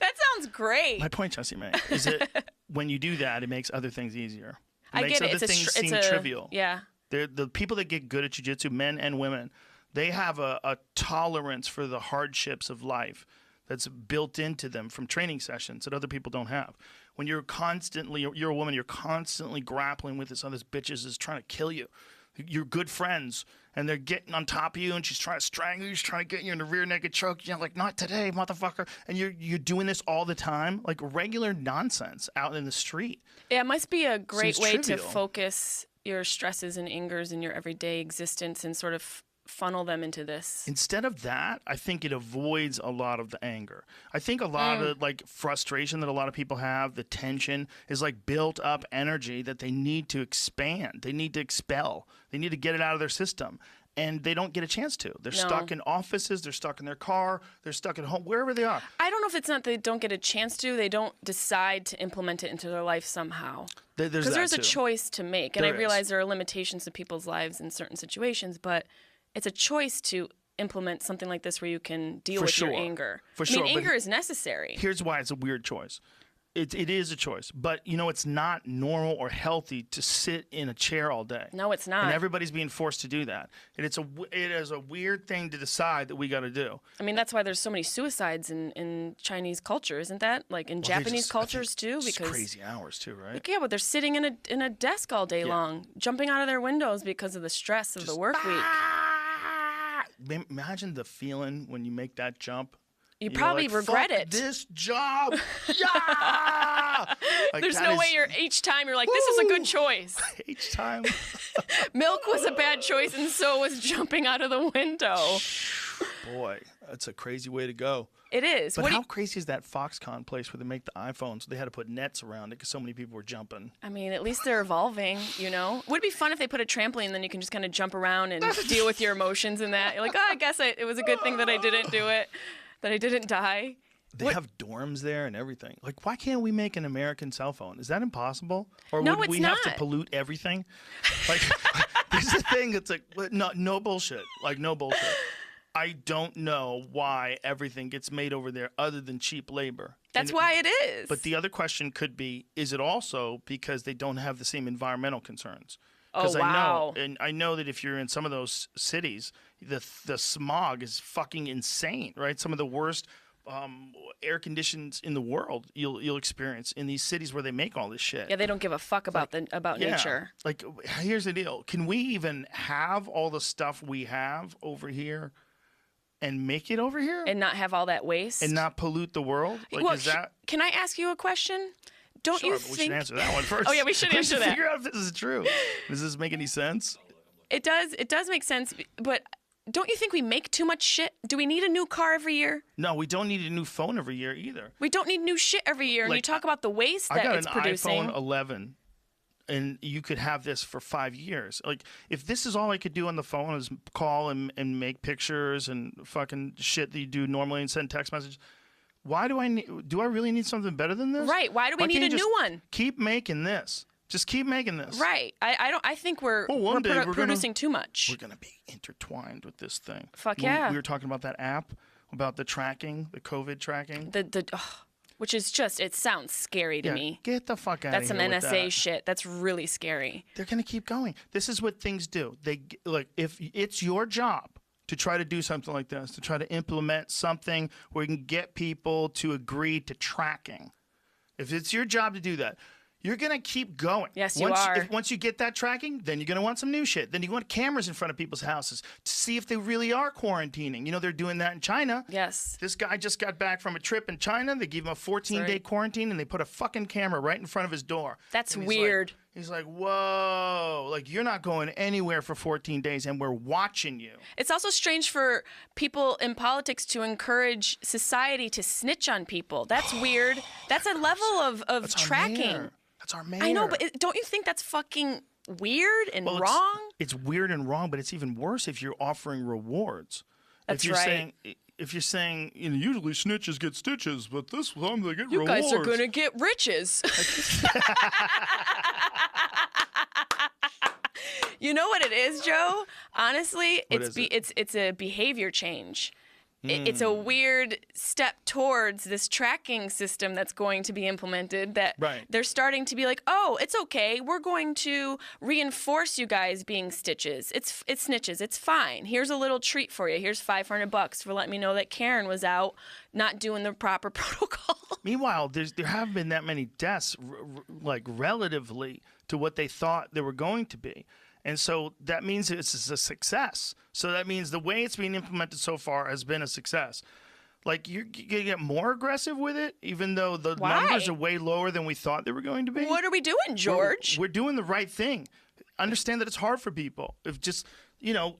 That sounds great. My point, Jesse, man, is that when you do that, it makes other things easier. It I makes get it. other things seem trivial. Yeah. The people that get good at jiu-jitsu, men and women, they have a tolerance for the hardships of life that's built into them from training sessions that other people don't have. When you're a woman, you're constantly grappling with this other bitches is trying to kill you. You're good friends, and they're getting on top of you, and she's trying to strangle you, she's trying to get you in the rear naked choke. You're like, not today, motherfucker. And you're doing this all the time, like regular nonsense out in the street. Yeah, it must be a great way trivial. to focus your stresses and angers in your everyday existence and sort of funnel them into this. Instead of that, I think it avoids a lot of the anger. I think a lot of like frustration that a lot of people have, the tension, is like built up energy that they need to expand. They need to expel. They need to get it out of their system. And they don't get a chance to. They're stuck in offices. They're stuck in their car. They're stuck at home, wherever they are. I don't know if it's not they don't get a chance to. They don't decide to implement it into their life somehow. Because there's a choice to make. And I realize there are limitations to people's lives in certain situations, but it's a choice to implement something like this where you can deal with your anger. I mean, anger is necessary. Here's why it's a weird choice. It is a choice, but it's not normal or healthy to sit in a chair all day. No, it's not. And everybody's being forced to do that. And it is a weird thing to decide that we got to do. I mean, that's why there's so many suicides in Chinese culture, isn't that? Like in Japanese cultures too, because crazy hours too, right? Like, yeah, but they're sitting in a desk all day long, jumping out of their windows because of the stress of the work week. Imagine the feeling when you make that jump. You probably regret Fuck it. This job, yeah. There's no way each time you're like, this is a good choice. Each time. Milk was a bad choice, and so was jumping out of the window. Boy, that's a crazy way to go. It is. But how crazy is that Foxconn place where they make the iPhones? They had to put nets around it because so many people were jumping. I mean, at least they're evolving, you know? Would it be fun if they put a trampoline and then you can just kind of jump around and deal with your emotions and that? You're like, oh, I guess it was a good thing that I didn't do it, that I didn't die. They have dorms there and everything. Like, why can't we make an American cell phone? Is that impossible? Or No, would it's we have not. to pollute everything? Like, this is the thing that's like, no bullshit. Like, no bullshit. I don't know why everything gets made over there other than cheap labor. That's why it is. But the other question could be, is it also because they don't have the same environmental concerns? Oh, wow. I know that if you're in some of those cities, the smog is fucking insane, right? Some of the worst air conditions in the world you'll experience in these cities where they make all this shit. Yeah, they don't give a fuck about nature. Like, here's the deal. Can we even have all the stuff we have over here and make it over here? And not have all that waste? And not pollute the world? Like, is that... Can I ask you a question? Don't sure, you but think... we should answer that one first. Oh, yeah, we should answer that. Figure out if this is true. Does this make any sense? It does make sense, but don't you think we make too much shit? Do we need a new car every year? No, we don't need a new phone every year either. We don't need new shit every year. And you talk about the waste that it's producing. I got an iPhone 11, and you could have this for 5 years. Like, if this is all I could do on the phone is call and make pictures and fucking shit that you do normally and send text messages, why do I really need something better than this? Right. Why do we need a new one? Keep making this. Just keep making this. Right. I think we're producing too much. We're gonna be intertwined with this thing. Fuck yeah. We were talking about that app, about the tracking, the COVID tracking. Which is just, it sounds scary to me. Get the fuck out of here. That's some NSA shit. That's really scary. They're gonna keep going. This is what things do. If it's your job to try to do something like this, to try to implement something where you can get people to agree to tracking. If it's your job to do that, you're going to keep going. Yes, you are. Once you get that tracking, then you're going to want some new shit. Then you want cameras in front of people's houses to see if they really are quarantining. You know, they're doing that in China. Yes. This guy just got back from a trip in China. They gave him a 14-day quarantine, and they put a fucking camera right in front of his door. That's weird. He's like, whoa, like, you're not going anywhere for 14 days, and we're watching you. It's also strange for people in politics to encourage society to snitch on people. That's weird. That's a level of tracking. That's our mayor. I know, but don't you think that's fucking weird and wrong? It's weird and wrong, but it's even worse if you're offering rewards. That's if you're right. saying, if you're saying, you know, usually snitches get stitches, but this time they get You rewards. guys are gonna get riches. You know what it is, Joe? Honestly, it's a behavior change. It's a weird step towards this tracking system that's going to be implemented that they're starting to be like, oh, it's okay. We're going to reinforce you guys being stitches. It's snitches. It's fine. Here's a little treat for you. Here's $500 for letting me know that Karen was out not doing the proper protocol. Meanwhile, there haven't been that many deaths, like relatively to what they thought they were going to be. And so that means it's a success. So that means the way it's being implemented so far has been a success. Like, you're going to get more aggressive with it, even though the numbers are way lower than we thought they were going to be? What are we doing, George? We're doing the right thing. Understand that it's hard for people. If just, you know,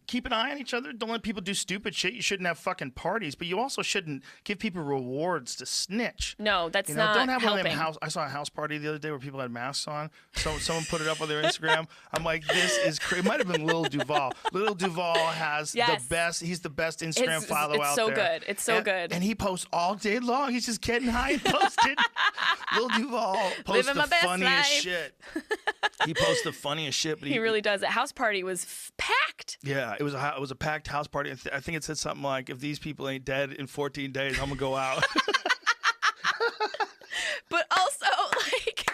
keep an eye on each other. Don't let people do stupid shit. You shouldn't have fucking parties, but you also shouldn't give people rewards to snitch. No, that's you know, not don't have helping. One of them house. I saw a house party the other day where people had masks on. So someone put it up on their Instagram. I'm like, this is crazy. It might have been Lil Duval. Lil Duval has the best. He's the best Instagram follow out there. It's so good. It's so good. And he posts all day long. He's just getting high and posted. Lil Duval posts Living the my best funniest life. shit. He posts the funniest shit. But He really does. That house party was packed. Yeah, it was a packed house party. I think it said something like, "If these people ain't dead in 14 days, I'm gonna go out." But also, like,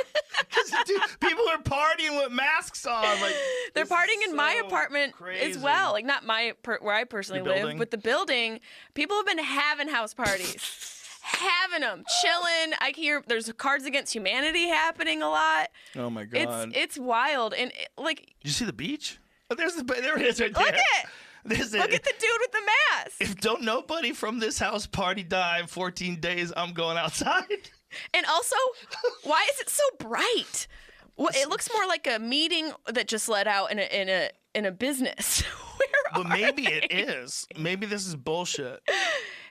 dude, people are partying with masks on. Like, they're partying in my apartment as well. Like, not where I personally live, but the building. People have been having house parties. Having them, chilling. I hear there's Cards Against Humanity happening a lot. Oh my god, it's wild. And like, did you see the beach? Oh, there it is right there. Look at the dude with the mask. If don't nobody from this house party die in 14 days, I'm going outside. And also, why is it so bright? Well, it looks more like a meeting that just let out in a business. But maybe it is. Maybe this is bullshit.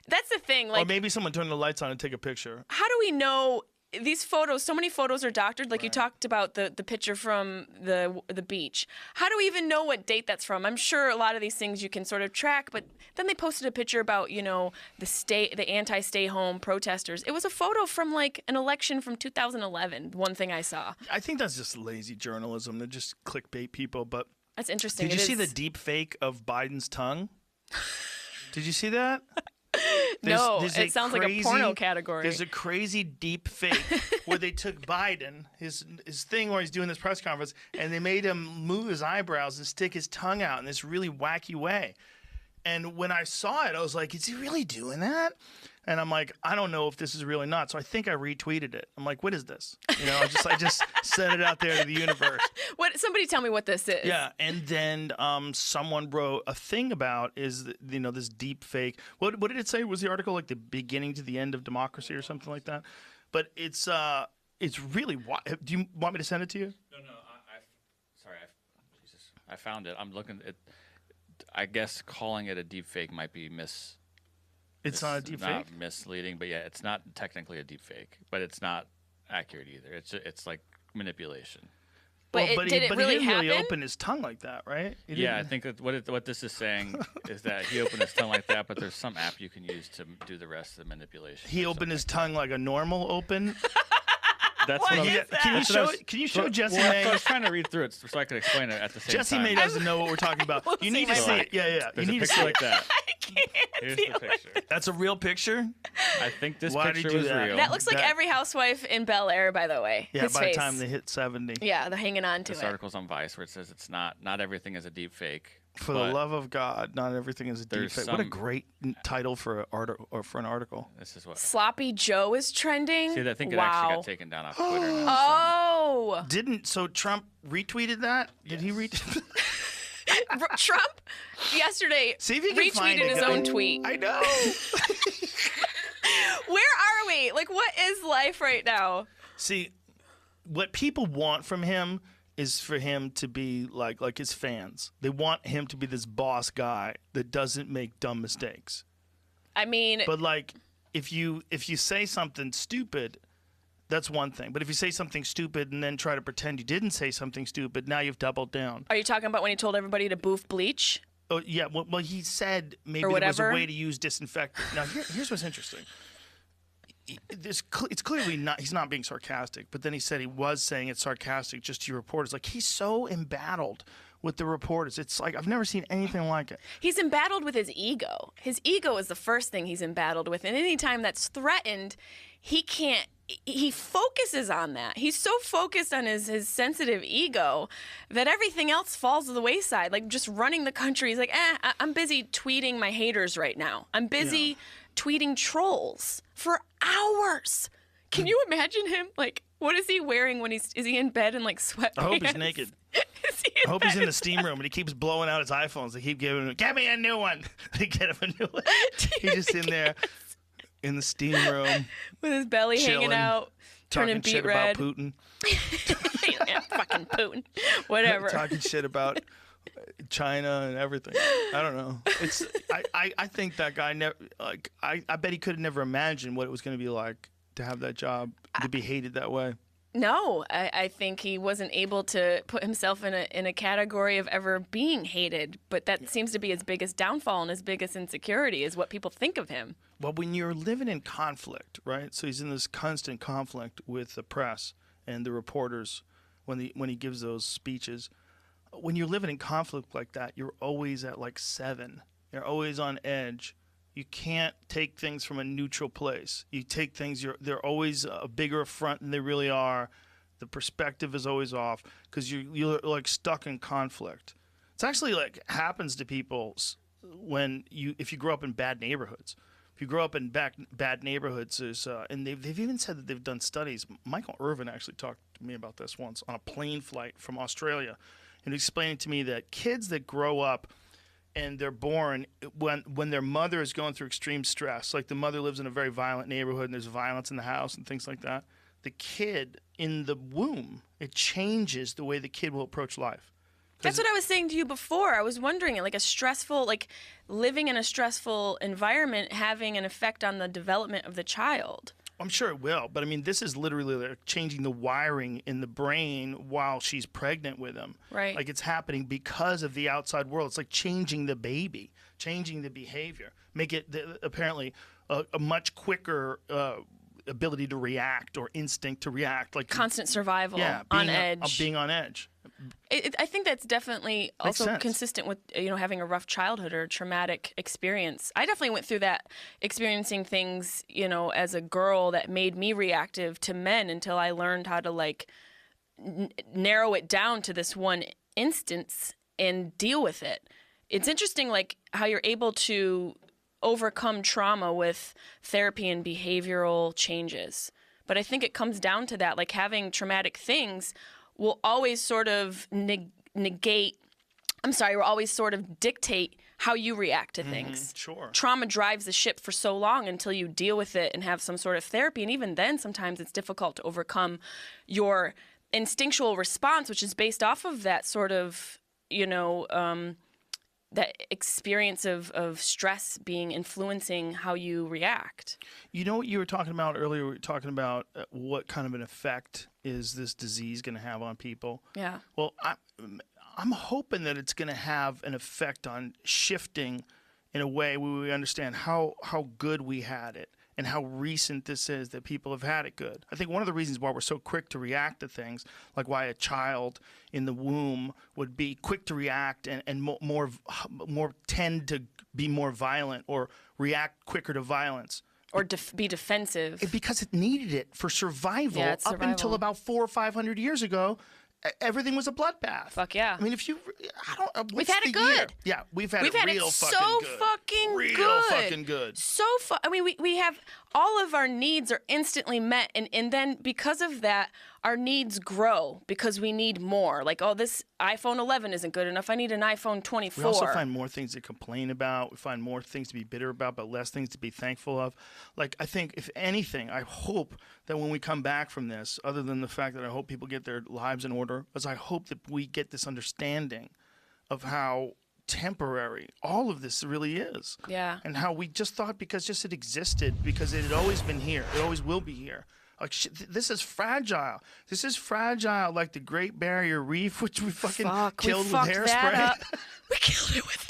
That's the thing. Like, or maybe someone turned the lights on and take a picture. How do we know these photos? So many photos are doctored. Like you talked about the picture from the beach. How do we even know what date that's from? I'm sure a lot of these things you can sort of track. But then they posted a picture about, you know, the anti-stay home protesters. It was a photo from like an election from 2011. One thing I saw. I think that's just lazy journalism to just clickbait people. But that's interesting. Did you see the deep fake of Biden's tongue? Did you see that? There's it sounds like a porno category. There's a crazy deep fake where they took Biden, his thing where he's doing this press conference, and they made him move his eyebrows and stick his tongue out in this really wacky way. And when I saw it, I was like, is he really doing that? And I'm like, I don't know if this is real or not. So I think I retweeted it. I'm like, what is this? You know, I just sent it out there to the universe. Somebody tell me what this is. Yeah, and then someone wrote a thing about this deep fake. What did it say? Was the article like the beginning to the end of democracy or something like that? But it's really. Do you want me to send it to you? No. I found it. I'm looking at. I guess calling it a deep fake might be It's not a deep fake? Misleading, but yeah, it's not technically a deep fake, but it's not accurate either. It's like manipulation. But he didn't really open his tongue like that, right? I think that what this is saying is that he opened his tongue like that, but there's some app you can use to do the rest of the manipulation. He opened his tongue like a normal open. That's what Can you show Jesse May? May? I was trying to read through it so I could explain it at the same time. Jesse May doesn't know what we're talking about. You need to see it. Yeah. There's you need a picture like that. I can't. Here's the picture. That's a real picture? I think this Why picture did he do was that? real. That looks like every housewife in Bel Air, by the way. Yeah, His by face. the time they hit 70. Yeah, they're hanging on to This it. article's on Vice where it says it's not everything is a deep fake. For the love of God, not everything is a deep fake. What a great title for an article. This is what Sloppy Joe is trending. See, I think it actually got taken down off Twitter now. Oh. So Trump retweeted that? Did he retweet? Trump yesterday See if you can find retweeted it, his guys. own tweet. I know. Where are we? Like, what is life right now? See, what people want from him is for him to be like his fans. They want him to be this boss guy that doesn't make dumb mistakes. I mean, but like if you say something stupid, that's one thing. But if you say something stupid and then try to pretend you didn't say something stupid, now you've doubled down. Are you talking about when he told everybody to boof bleach? Oh yeah, well he said maybe there was a way to use disinfectant. Now here's what's interesting. It's clearly not. He's not being sarcastic, but then he said he was saying it's sarcastic just to your reporters. Like he's so embattled with the reporters. It's like I've never seen anything like it. He's embattled with his ego. His ego is the first thing he's embattled with, and anytime that's threatened, he can't. He focuses on that. He's so focused on his sensitive ego that everything else falls to the wayside. Like just running the country, he's like, I'm busy tweeting my haters right now. I'm busy tweeting trolls for hours. Can you imagine him? Like, what is he wearing when is he in bed in like sweatpants? I hope he's naked. I hope he's in the steam room and he keeps blowing out his iPhones. They keep giving him, get me a new one. They get him a new one. He's just in there in the steam room with his belly hanging out, turning beet red. About Putin. Yeah, fucking Putin. Whatever. Talking shit about China and everything. I don't know. It's I think that guy never like I bet he could have never imagined what it was going to be like to have that job, to be hated that way. No, I think he wasn't able to put himself in a category of ever being hated. But that seems to be his biggest downfall and his biggest insecurity is what people think of him. Well, when you're living in conflict, right? So he's in this constant conflict with the press and the reporters when he gives those speeches. When you're living in conflict like that, you're always at like 7. You're always on edge. You can't take things from a neutral place. You take things, they're always a bigger affront than they really are. The perspective is always off because you're like stuck in conflict. It's actually like happens to people if you grow up in bad neighborhoods. If you grow up in bad neighborhoods, and they've even said that they've done studies. Michael Irvin actually talked to me about this once on a plane flight from Australia, and explaining to me that kids that grow up and they're born when their mother is going through extreme stress, like the mother lives in a very violent neighborhood and there's violence in the house and things like that, the kid in the womb, it changes the way the kid will approach life. That's what I was saying to you before. I was wondering, like living in a stressful environment having an effect on the development of the child. I'm sure it will, but I mean, this is literally like changing the wiring in the brain while she's pregnant with him. Right. Like it's happening because of the outside world. It's like changing the baby, changing the behavior, make it apparently a much quicker ability to react or instinct to react. Like constant survival, on edge. Being on edge. I think that's definitely also consistent with having a rough childhood or a traumatic experience. I definitely went through that, experiencing things as a girl that made me reactive to men until I learned how to narrow it down to this one instance and deal with it. It's interesting how you're able to overcome trauma with therapy and behavioral changes. But I think it comes down to that, having traumatic things will always sort of will always sort of dictate how you react to things. Sure. Trauma drives the ship for so long until you deal with it and have some sort of therapy. And even then, sometimes it's difficult to overcome your instinctual response, which is based off of that sort of, that experience of stress influencing how you react. You know what you were talking about earlier? We were talking about what kind of an effect is this disease going to have on people? Yeah. Well, I'm hoping that it's going to have an effect on shifting in a way where we understand how good we had it and how recent this is that people have had it good. I think one of the reasons why we're so quick to react to things, like why a child in the womb would be quick to react and more tend to be more violent or react quicker to violence. Or be defensive. Because it needed it for survival. Yeah, it's up survival. Until about 400 or 500 years ago, everything was a bloodbath. Fuck yeah. I mean, we've had it good. Year? Yeah, we've had it real fucking so good. Fucking real good. Fucking good. I mean, we have all of our needs are instantly met, and then because of that, our needs grow because we need more. This iPhone 11 isn't good enough. I need an iPhone 24. We also find more things to complain about. We find more things to be bitter about, but less things to be thankful of. I think, if anything, I hope that when we come back from this, other than the fact that I hope people get their lives in order, is I hope that we get this understanding of how temporary all of this really is. Yeah. And how we just thought because it existed, because it had always been here, it always will be here. Like, shit, this is fragile. This is fragile, like the Great Barrier Reef, which we fucking killed with hairspray. We killed it with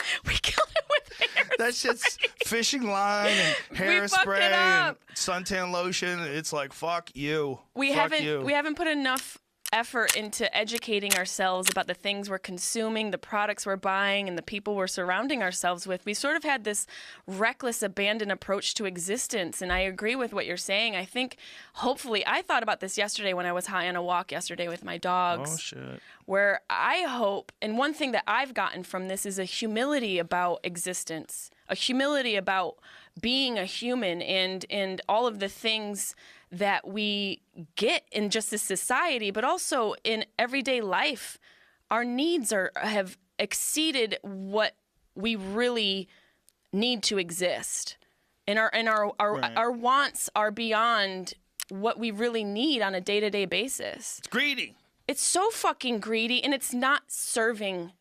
hairspray. That shit's fishing line and hairspray and suntan lotion. It's like, fuck you. We haven't put enough effort into educating ourselves about the things we're consuming, the products we're buying, and the people we're surrounding ourselves with. We sort of had this reckless, abandoned approach to existence, and I agree with what you're saying. I think, hopefully, I thought about this yesterday when I was high on a walk yesterday with my dogs. Oh, shit. Where I hope, and one thing that I've gotten from this is a humility about existence, a humility about being a human and all of the things that we get in just this society, but also in everyday life. Our needs have exceeded what we really need to exist. And our wants are beyond what we really need on a day-to-day basis. It's greedy. It's so fucking greedy, and it's not serving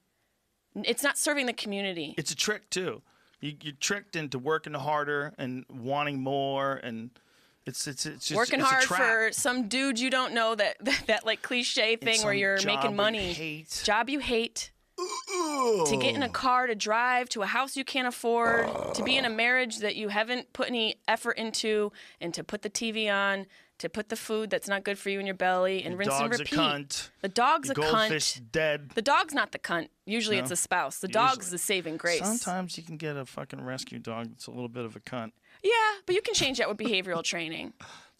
the community. It's a trick too. You're tricked into working harder and wanting more, and it's just working it's hard a trap. for some dude you don't know, that like cliche thing where you're making money. Job you hate. To get in a car to drive to a house you can't afford, to be in a marriage that you haven't put any effort into, and to put the TV on, to put the food that's not good for you in your belly, and rinse and repeat. The dog's a cunt. The dog's a cunt. Goldfish dead. The dog's not the cunt. Usually it's a spouse. The dog's the saving grace. Sometimes you can get a fucking rescue dog that's a little bit of a cunt. Yeah, but you can change that with behavioral training.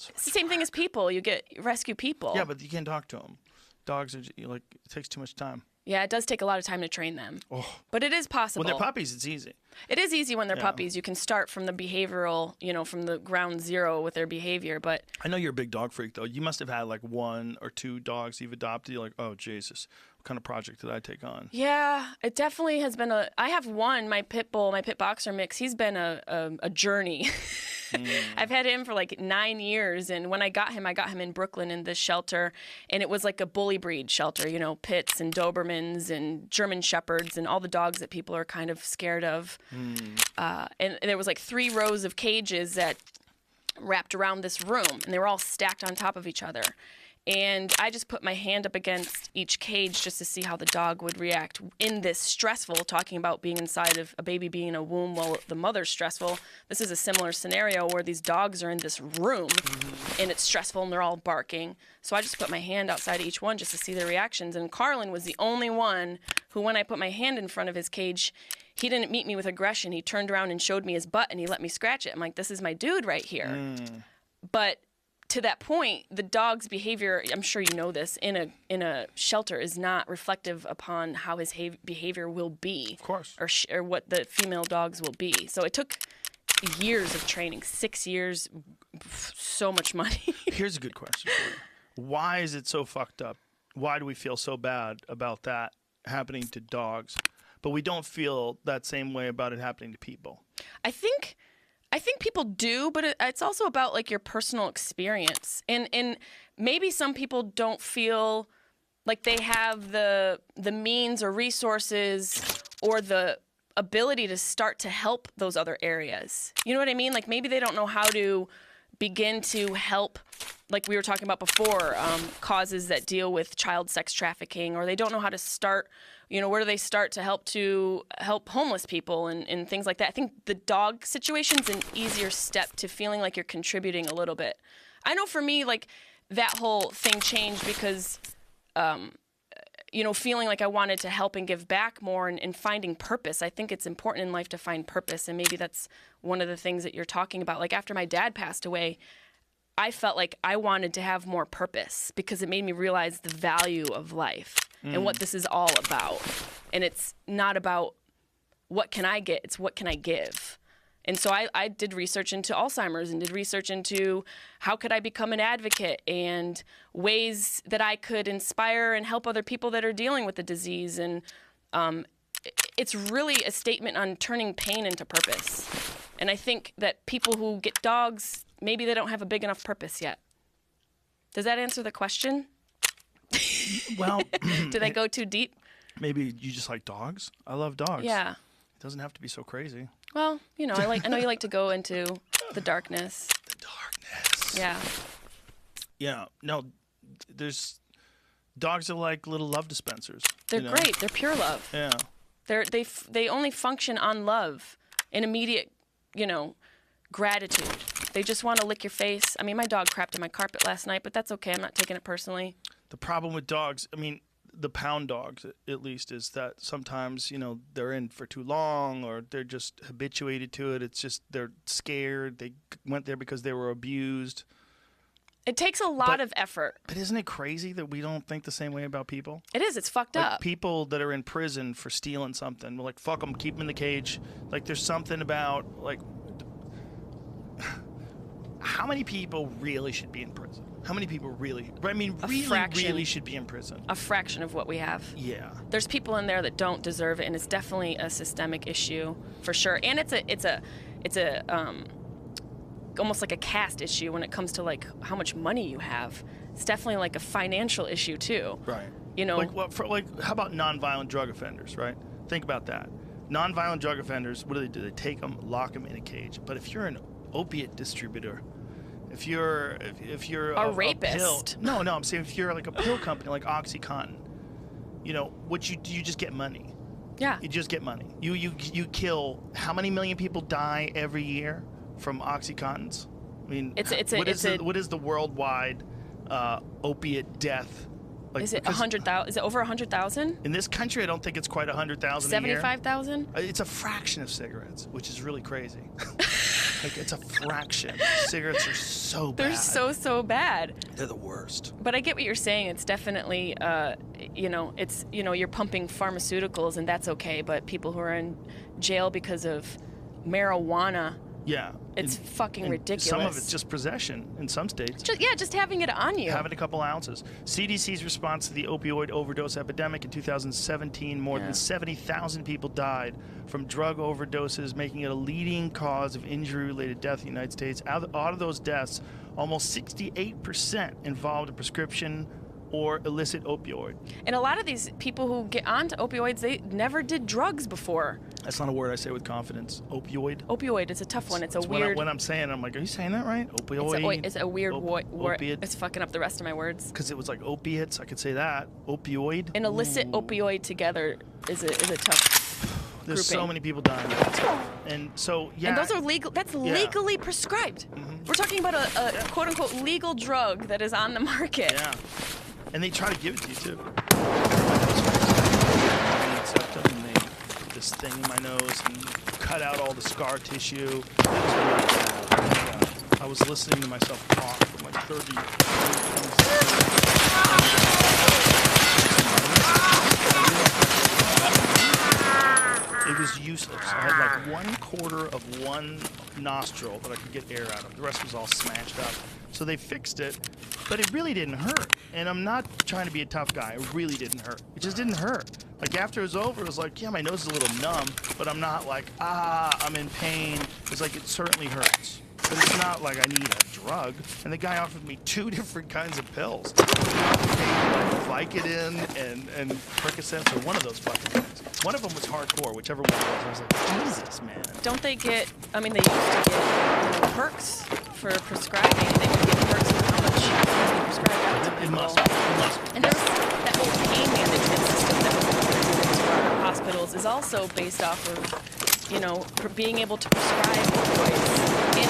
It's the same thing as people. You get rescue people. Yeah, but you can't talk to them. Dogs are like, it takes too much time. Yeah, it does take a lot of time to train them. Oh. But it is possible. When they're puppies, it's easy. It is easy when they're puppies. You can start from the behavioral, from the ground zero with their behavior. But I know you're a big dog freak, though. You must have had like 1 or 2 dogs you've adopted. You're like, oh, Jesus, what kind of project did I take on? Yeah, it definitely has been I have one, my pit bull, my pit boxer mix. He's been a journey. I've had him for like 9 years, and when I got him in Brooklyn in this shelter, and it was like a bully breed shelter, pits and Dobermans and German Shepherds and all the dogs that people are kind of scared of. And there was like 3 rows of cages that wrapped around this room, and they were all stacked on top of each other. And I just put my hand up against each cage just to see how the dog would react in this stressful, talking about being inside of a baby being in a womb while the mother's stressful. This is a similar scenario where these dogs are in this room and it's stressful and they're all barking. So I just put my hand outside of each one just to see their reactions. And Carlin was the only one who, when I put my hand in front of his cage, he didn't meet me with aggression. He turned around and showed me his butt and he let me scratch it. I'm like, this is my dude right here. But to that point, the dog's behavior, I'm sure you know this, in a shelter is not reflective upon how his behavior will be. Of course. Or what the female dogs will be. So it took years of training, 6 years, so much money. Here's a good question for you. Why is it so fucked up? Why do we feel so bad about that happening to dogs, but we don't feel that same way about it happening to people? I think people do, but it's also about like your personal experience. And maybe some people don't feel like they have the means or resources or the ability to start to help those other areas. You know what I mean? Like maybe they don't know how to begin to help, like we were talking about before, causes that deal with child sex trafficking, or they don't know how to start, where do they start to help homeless people and things like that. I think the dog situation's an easier step to feeling like you're contributing a little bit. I know for me, like that whole thing changed because, feeling like I wanted to help and give back more and finding purpose. I think it's important in life to find purpose, and maybe that's one of the things that you're talking about. Like after my dad passed away, I felt like I wanted to have more purpose because it made me realize the value of life and what this is all about. And it's not about what can I get, it's what can I give. And so I did research into Alzheimer's and did research into how could I become an advocate and ways that I could inspire and help other people that are dealing with the disease. And it's really a statement on turning pain into purpose. And I think that people who get dogs, maybe they don't have a big enough purpose yet. Does that answer the question? Well, did I go too deep? Maybe you just like dogs. I love dogs. Yeah. It doesn't have to be so crazy. Well, I know you like to go into the darkness. The darkness. Yeah. Yeah, no, there's dogs are like little love dispensers. They're great. They're pure love. Yeah. They only function on love and immediate, gratitude. They just want to lick your face. I mean, my dog crapped in my carpet last night, but that's okay. I'm not taking it personally. The problem with dogs, I mean, the pound dogs at least, is that sometimes, they're in for too long or they're just habituated to it. It's just they're scared. They went there because they were abused. It takes a lot of effort. But isn't it crazy that we don't think the same way about people? It is. It's fucked up. People that are in prison for stealing something, we're like, fuck them, keep them in the cage. Like, there's something about, like, how many people really should be in prison? How many people really, really should be in prison? A fraction of what we have. Yeah. There's people in there that don't deserve it, and it's definitely a systemic issue for sure. And it's almost like a caste issue when it comes to like how much money you have. It's definitely like a financial issue too. Right. How about nonviolent drug offenders? Right. Think about that. Nonviolent drug offenders. What do? They take them, lock them in a cage. But if you're an opiate distributor, if you're a rapist. No, I'm saying if you're like a pill company like OxyContin, what you do, you just get money. Yeah. You just get money. You kill how many million people die every year from OxyContins? I mean, what is the worldwide opiate death? Like, is it 100,000? Is it over 100,000? In this country, I don't think it's quite 100,000 a year. 75,000? It's a fraction of cigarettes, which is really crazy. Like, it's a fraction. Cigarettes are so bad. They're so bad. They're the worst. But I get what you're saying. It's definitely, you're pumping pharmaceuticals, and that's okay. But people who are in jail because of marijuana. Yeah. It's fucking ridiculous. Some of it's just possession in some states. Just having it on you. Having a couple ounces. CDC's response to the opioid overdose epidemic in 2017, more than 70,000 people died from drug overdoses, making it a leading cause of injury-related death in the United States. Out of those deaths, almost 68% involved a prescription or illicit opioid. And a lot of these people who get onto opioids, they never did drugs before. That's not a word I say with confidence. Opioid. Opioid. It's a tough one. It's a weird. When I'm saying, I'm like, are you saying that right? Opioid. It's a weird word. Opiate. It's fucking up the rest of my words. Because it was like opiates. I could say that. Opioid. An illicit opioid together is a tough. There's grouping. So many people dying. And so And those are legal. That's legally prescribed. Mm-hmm. We're talking about a quote unquote legal drug that is on the market. Yeah. And they try to give it to you too. And they put this thing in my nose and cut out all the scar tissue. I was listening to myself talk for like 30 It was useless. I had like 1/4 of one nostril that I could get air out of. The rest was all smashed up. So they fixed it, but it really didn't hurt. And I'm not trying to be a tough guy. It really didn't hurt. It just didn't hurt. Like after it was over, it was like, yeah, my nose is a little numb, but I'm not like, I'm in pain. It's like, it certainly hurts. But it's not like I need a drug. And the guy offered me 2 different kinds of pills. Vicodin and Percocet, or one of those fucking things. One of them was hardcore, whichever one it was. I was like, Jesus, man. Don't they get, they used to get perks for prescribing. They would get perks for how much they prescribe out to people. It must be. And there's that whole pain management system that was implemented into our hospitals is also based off of, being able to prescribe opioids. And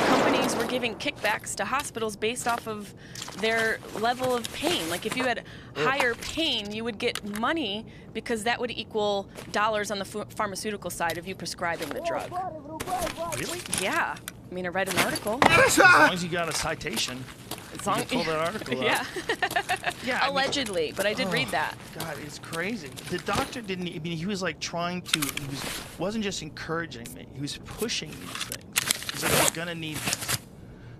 companies were giving kickbacks to hospitals based off of their level of pain. Like if you had higher pain, you would get money because that would equal dollars on the pharmaceutical side of you prescribing the drug. Really? Yeah. I mean, I read an article. As long as you got a citation. As long you can pull that article yeah. up. Yeah. Allegedly, but I did read that. God, it's crazy. The doctor didn't. I mean, he was like trying to. Wasn't just encouraging me. He was pushing these things. He's like, I'm gonna need this.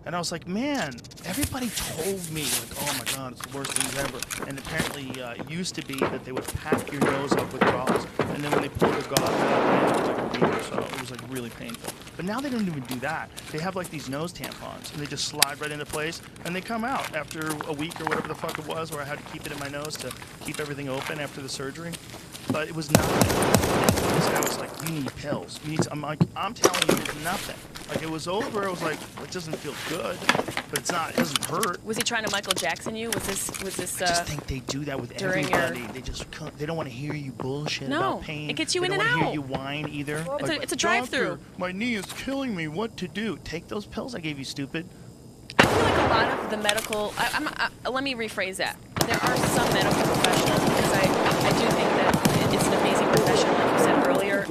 And I was like, man, everybody told me, like, oh my God, it's the worst thing ever. And apparently, it used to be that they would pack your nose up with gauze, and then when they pulled the gauze out, it was like a week or so. It was like really painful. But now they don't even do that. They have like these nose tampons, and they just slide right into place, and they come out after a week or whatever the fuck it was, where I had to keep it in my nose to keep everything open after the surgery. But it was nothing. This guy was like, you need pills. You need. I'm like, I'm telling you, it's nothing. Like, it was over. It was like, it doesn't feel good, but it's not. It doesn't hurt. Was he trying to Michael Jackson you? Was this? I just think they do that with everybody. They don't want to hear you bullshit about pain. It gets you in and out. They don't want to hear you whine either. It's a drive-through. Doctor, my knee is killing me. What to do? Take those pills I gave you, stupid. I feel like a lot of the medical. Let me rephrase that. There are some medical professionals, because I do think that it's an amazing profession, like you said earlier.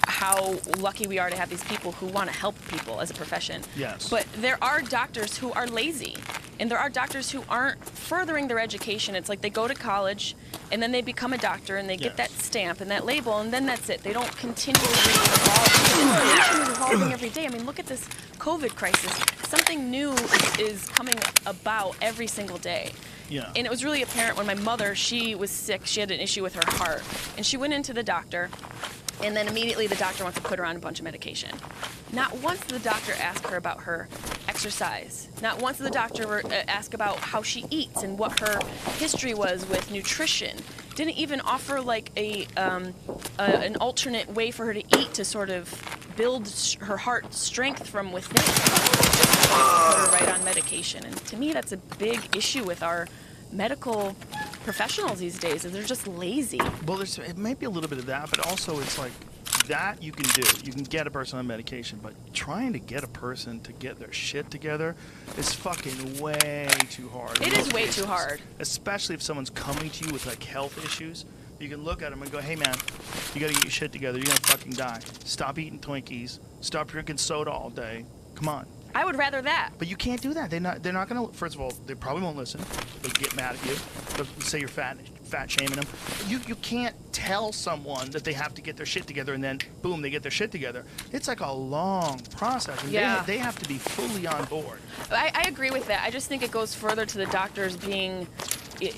How lucky we are to have these people who want to help people as a profession. Yes. But there are doctors who are lazy, and there are doctors who aren't furthering their education. It's like they go to college, and then they become a doctor, and they get that stamp and that label, and then that's it. They don't continually evolve. Information is evolving every day. I mean, look at this COVID crisis. Something new is coming about every single day. Yeah. And it was really apparent when my mother, she was sick. She had an issue with her heart, and she went into the doctor. And then immediately the doctor wants to put her on a bunch of medication. Not once did the doctor ask her about her exercise. Not once did the doctor ask about how she eats and what her history was with nutrition. Didn't even offer like an alternate way for her to eat to sort of build her heart strength from within. Just put her right on medication. And to me, that's a big issue with our medical professionals these days, and they're just lazy. Well, it might be a little bit of that, but also it's like that you can do. You can get a person on medication, but trying to get a person to get their shit together is fucking way too hard. It is way too hard. Especially if someone's coming to you with like health issues. You can look at them and go, hey man, you gotta get your shit together. You're gonna fucking die. Stop eating Twinkies. Stop drinking soda all day. Come on. I would rather that. But you can't do that. They're not gonna. First of all, they probably won't listen. They'll get mad at you. They'll say you're fat shaming them. You can't tell someone that they have to get their shit together and then boom, they get their shit together. It's like a long process. And they have to be fully on board. I agree with that. I just think it goes further to the doctors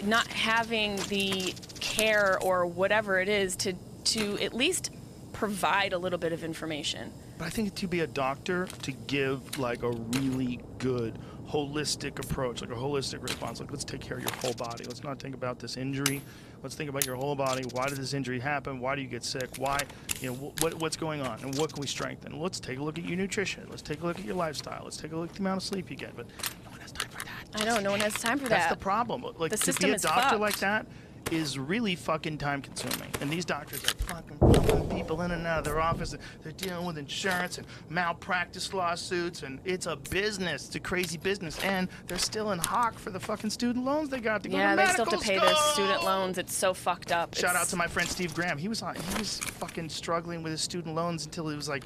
not having the care or whatever it is to at least provide a little bit of information. But I think to be a doctor, to give like a really good holistic approach, like a holistic response, like let's take care of your whole body. Let's not think about this injury. Let's think about your whole body. Why did this injury happen? Why do you get sick? Why, what's going on? And what can we strengthen? Let's take a look at your nutrition. Let's take a look at your lifestyle. Let's take a look at the amount of sleep you get. But no one has time for that. I know, no one has time for that. That's the problem. Like, to be a doctor like that is really fucking time consuming. And these doctors are fucking pulling people in and out of their office. They're dealing with insurance and malpractice lawsuits, and it's a business. It's a crazy business. And they're still in hock for the fucking student loans they got to go to medical they still have to pay their student loans. It's so fucked up. Shout out to my friend Steve Graham. He was fucking struggling with his student loans until he was like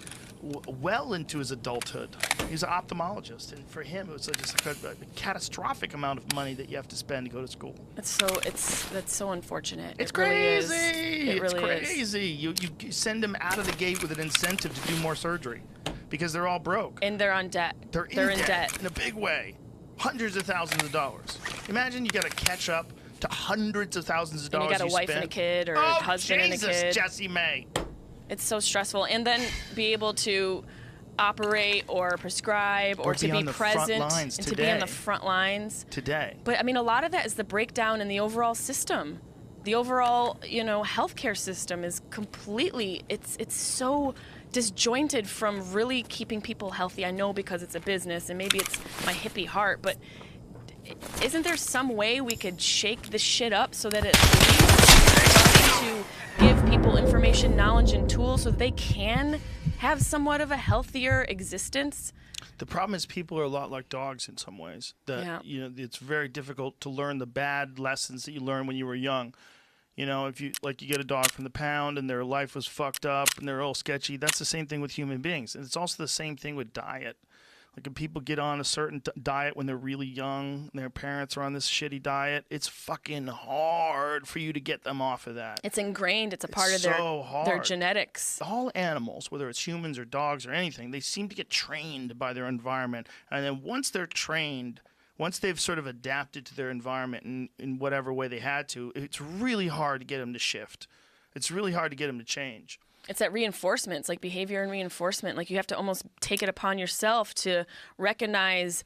well into his adulthood. He was an ophthalmologist, and for him it was just like a catastrophic amount of money that you have to spend to go to school. That's so unfortunate. It's crazy. It really is crazy. You send them out of the gate with an incentive to do more surgery because they're all broke. And they're on debt. They're in debt in a big way. Hundreds of thousands of dollars. Imagine you got to catch up to hundreds of thousands of dollars. And you got a wife and a kid, or a husband and a kid. Jessie May. It's so stressful. And then be able to operate or prescribe or to be present and to be on the front lines today. But I mean, a lot of that is the breakdown in the overall system. The overall, healthcare system is completely, it's so disjointed from really keeping people healthy. I know because it's a business and maybe it's my hippie heart, but isn't there some way we could shake this shit up so that it leads to give people information, knowledge, and tools so that they can have somewhat of a healthier existence? The problem is people are a lot like dogs in some ways. That it's very difficult to learn the bad lessons that you learned when you were young. If you get a dog from the pound and their life was fucked up and they're all sketchy, that's the same thing with human beings. And it's also the same thing with diet. Like when people get on a certain diet when they're really young, and their parents are on this shitty diet, it's fucking hard for you to get them off of that. It's ingrained. It's a part of their genetics. All animals, whether it's humans or dogs or anything, they seem to get trained by their environment. And then once they're trained, once they've sort of adapted to their environment in whatever way they had to, it's really hard to get them to shift. It's really hard to get them to change. It's that reinforcement. It's like behavior and reinforcement. Like you have to almost take it upon yourself to recognize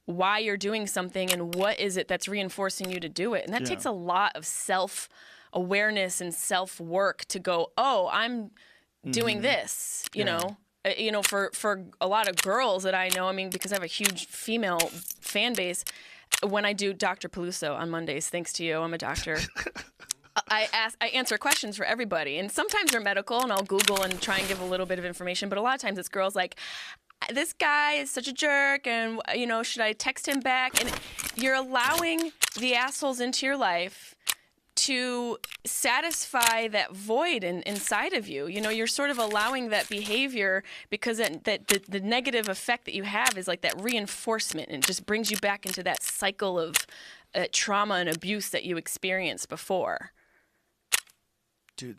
why you're doing something and what is it that's reinforcing you to do it. And that takes a lot of self-awareness and self-work to go, oh, I'm doing this, you know. You know, for a lot of girls that I know, I mean, because I have a huge female fan base, when I do Dr. Peluso on Mondays, thanks to you, I'm a doctor. I answer questions for everybody, and sometimes they're medical, and I'll Google and try and give a little bit of information. But a lot of times it's girls like, this guy is such a jerk, and you know, should I text him back? And you're allowing the assholes into your life to satisfy that void inside of you. You know, you're sort of allowing that behavior because the negative effect that you have is like that reinforcement, and it just brings you back into that cycle of trauma and abuse that you experienced before. Dude,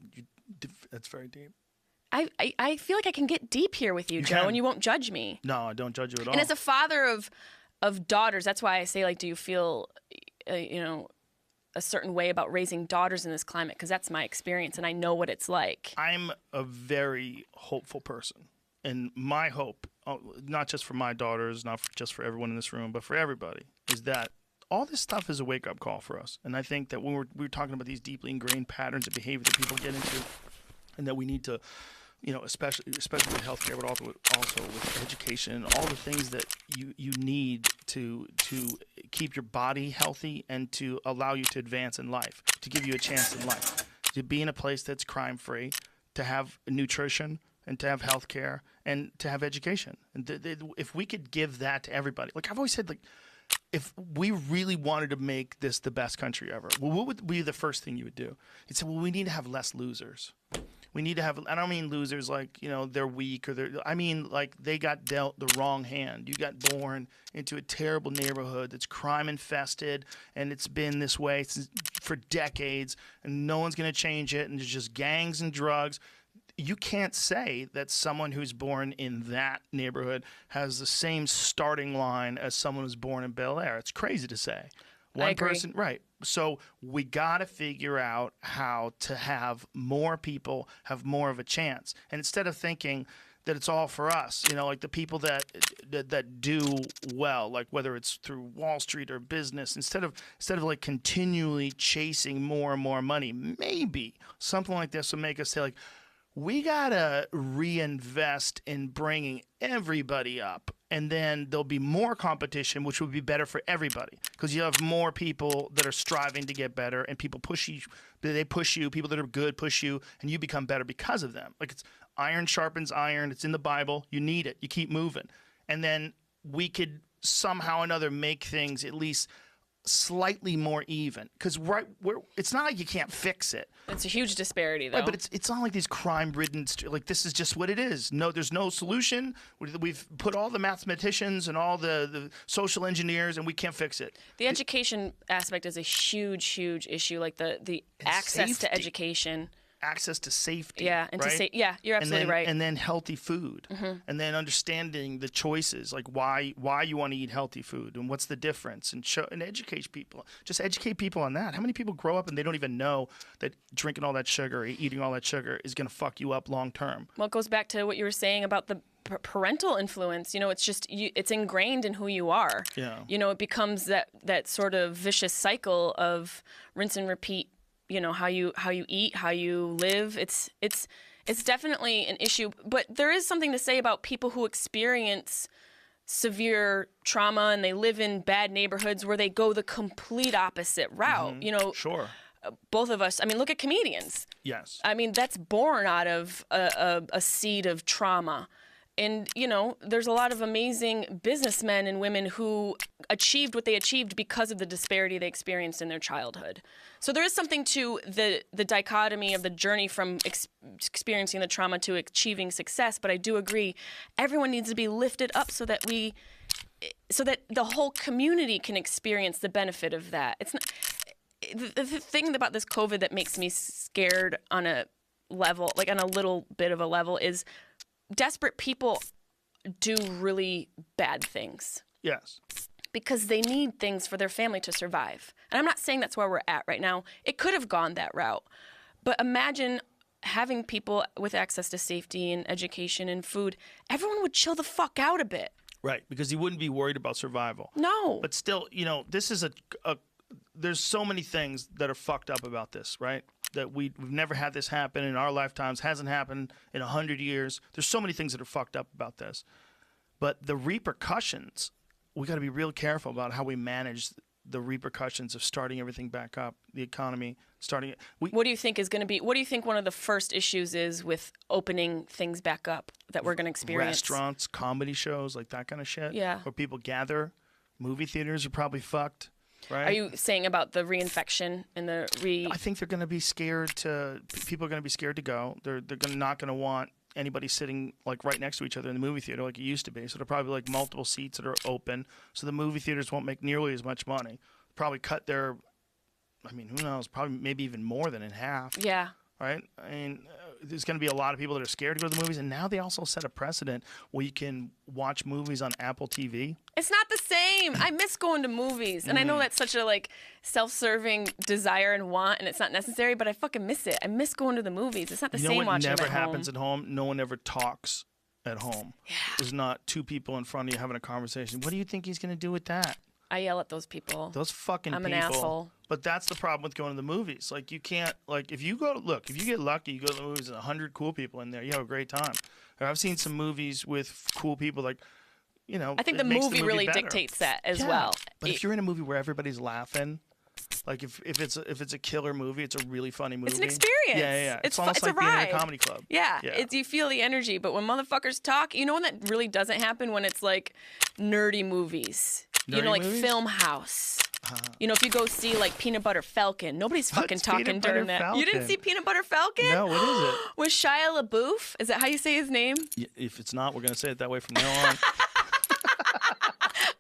that's very deep. I feel like I can get deep here with you, Joe, and you won't judge me. No, I don't judge you at all. And as a father of daughters, that's why I say, like, do you feel, you know, a certain way about raising daughters in this climate? Because that's my experience, and I know what it's like. I'm a very hopeful person, and my hope, not just for my daughters, not just for everyone in this room, but for everybody, is that all this stuff is a wake-up call for us. And I think that when we were talking about these deeply ingrained patterns of behavior that people get into, and that we need to, you know, especially with healthcare, but also with education and all the things that you need to keep your body healthy and to allow you to advance in life, to give you a chance in life, to be in a place that's crime-free, to have nutrition and to have healthcare and to have education. And if we could give that to everybody, like I've always said, like, if we really wanted to make this the best country ever, well, what would be the first thing you would do? You'd say, well, we need to have less losers. We need to have, I don't mean losers like, you know, they're weak or I mean like they got dealt the wrong hand. You got born into a terrible neighborhood that's crime infested, and it's been this way for decades, and no one's going to change it, and there's just gangs and drugs. You can't say that someone who's born in that neighborhood has the same starting line as someone who's born in Bel Air. It's crazy to say. One person, right. So we got to figure out how to have more people have more of a chance. And instead of thinking that it's all for us, you know, like the people that do well, like whether it's through Wall Street or business, instead of like continually chasing more and more money, maybe something like this will make us say, like, we got to reinvest in bringing everybody up, and then there'll be more competition, which will be better for everybody because you have more people that are striving to get better, and people push you. They push you. People that are good push you, and you become better because of them. Like, it's iron sharpens iron. It's in the Bible. You need it. You keep moving. And then we could somehow or another make things at least slightly more even, because it's not like you can't fix it. It's a huge disparity, though. Right, but it's not like these crime-ridden, like this is just what it is. No, there's no solution. We've put all the mathematicians and all the social engineers, and we can't fix it. The education aspect is a huge, huge issue. Like the access to education. Access to safety. Yeah, and right? You're absolutely right. And then healthy food, and then understanding the choices, like why you want to eat healthy food and what's the difference, and educate people. Just educate people on that. How many people grow up and they don't even know that drinking all that sugar, or eating all that sugar, is going to fuck you up long term? Well, it goes back to what you were saying about the parental influence. You know, it's just it's ingrained in who you are. Yeah. You know, it becomes that sort of vicious cycle of rinse and repeat. You know, how you eat, how you live. It's definitely an issue. But there is something to say about people who experience severe trauma and they live in bad neighborhoods where they go the complete opposite route. You know, sure. Both of us. I mean, look at comedians. Yes. I mean, that's born out of a seed of trauma. And, you know, there's a lot of amazing businessmen and women who achieved what they achieved because of the disparity they experienced in their childhood. So there is something to the dichotomy of the journey from experiencing the trauma to achieving success. But I do agree, everyone needs to be lifted up so that the whole community can experience the benefit of that. It's not, the thing about this COVID that makes me scared on a level, like on a little bit of a level, is desperate people do really bad things. Yes. Because they need things for their family to survive. And I'm not saying that's where we're at right now. It could have gone that route. But imagine having people with access to safety and education and food. Everyone would chill the fuck out a bit. Right, because you wouldn't be worried about survival. No. But still, you know, this is there's so many things that are fucked up about this, right? that we've never had this happen in our lifetimes, hasn't happened in 100 years. There's so many things that are fucked up about this. But the repercussions, we got to be real careful about how we manage the repercussions of starting everything back up, the economy, starting it. What do you think is going to be, what do you think one of the first issues is with opening things back up that we're going to experience? Restaurants, comedy shows, like that kind of shit. Yeah. Where people gather. Movie theaters are probably fucked, right? Are you saying about the reinfection and the I think they're going to be scared to, people are going to be scared to go. They're not going to want anybody sitting like right next to each other in the movie theater like it used to be. So there'll probably be like multiple seats that are open. So the movie theaters won't make nearly as much money. Probably cut their, I mean, who knows? Probably maybe even more than in half. Yeah. Right? I mean, there's going to be a lot of people that are scared to go to the movies. And now they also set a precedent where you can watch movies on Apple TV. It's not the same. I miss going to movies. And I know that's such a like self-serving desire and want, and it's not necessary, but I fucking miss it. I miss going to the movies. It's not the same watching never them at home. happens at home? No one ever talks at home. Yeah. There's not two people in front of you having a conversation. What do you think he's going to do with that? I yell at those people. Those fucking people. I'm an asshole. But that's the problem with going to the movies. Like, you can't, like, if you get lucky, you go to the movies and 100 cool people in there, you have a great time. Or I've seen some movies with cool people, like, you know. I think the movie really dictates that as well. But if you're in a movie where everybody's laughing, like if it's a killer movie, it's a really funny movie. It's an experience. Yeah. It's almost like a ride. being in a comedy club. Yeah. You feel the energy. But when motherfuckers talk, you know when that really doesn't happen? When it's like nerdy movies. You know, like movies? Film House. You know, if you go see like Peanut Butter Falcon, nobody's fucking talking during that. You didn't see Peanut Butter Falcon? No, what is it? With Shia LaBeouf? Is that how you say his name? Yeah, if it's not, we're going to say it that way from now on.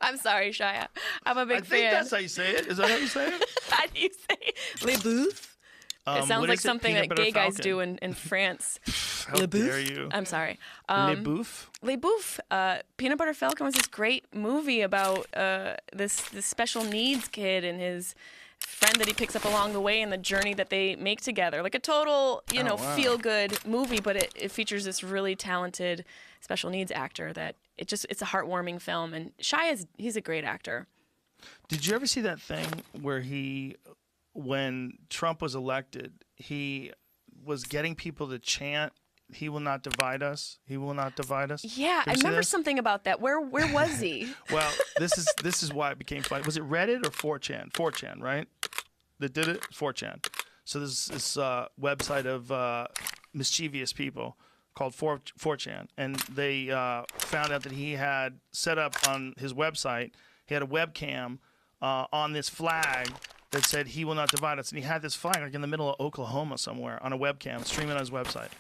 I'm sorry, Shia. I'm a big fan. I think that's how you say it. Is that how you say it? How do you say it? LaBeouf? It sounds like something that gay guys do in France. How dare you? I'm sorry. Le Bouffe? Le Bouffe. Peanut Butter Falcon was this great movie about this special needs kid and his friend that he picks up along the way and the journey that they make together. Like a total, feel-good movie, but it features this really talented special needs actor that it's a heartwarming film. And he's a great actor. Did you ever see that thing where when Trump was elected, he was getting people to chant, "He will not divide us. He will not divide us." Yeah, I remember something about that. Where was he? Well, this is why it became funny. Was it Reddit or 4chan? 4chan, right? That did it? 4chan. So this website of mischievous people called 4chan, and they found out that he had set up on his website, he had a webcam on this flag that said, "He will not divide us," and he had this flag like in the middle of Oklahoma somewhere on a webcam streaming on his website.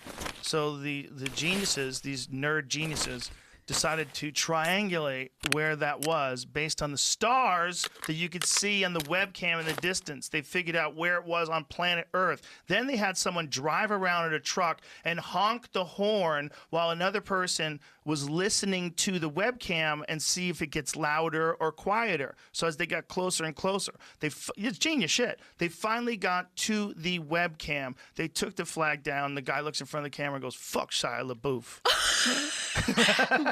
So the geniuses, these nerd geniuses, decided to triangulate where that was based on the stars that you could see on the webcam in the distance. They figured out where it was on planet Earth. Then they had someone drive around in a truck and honk the horn while another person was listening to the webcam and see if it gets louder or quieter. So as they got closer and closer, it's genius shit. They finally got to the webcam. They took the flag down. The guy looks in front of the camera and goes, "Fuck Shia LaBeouf."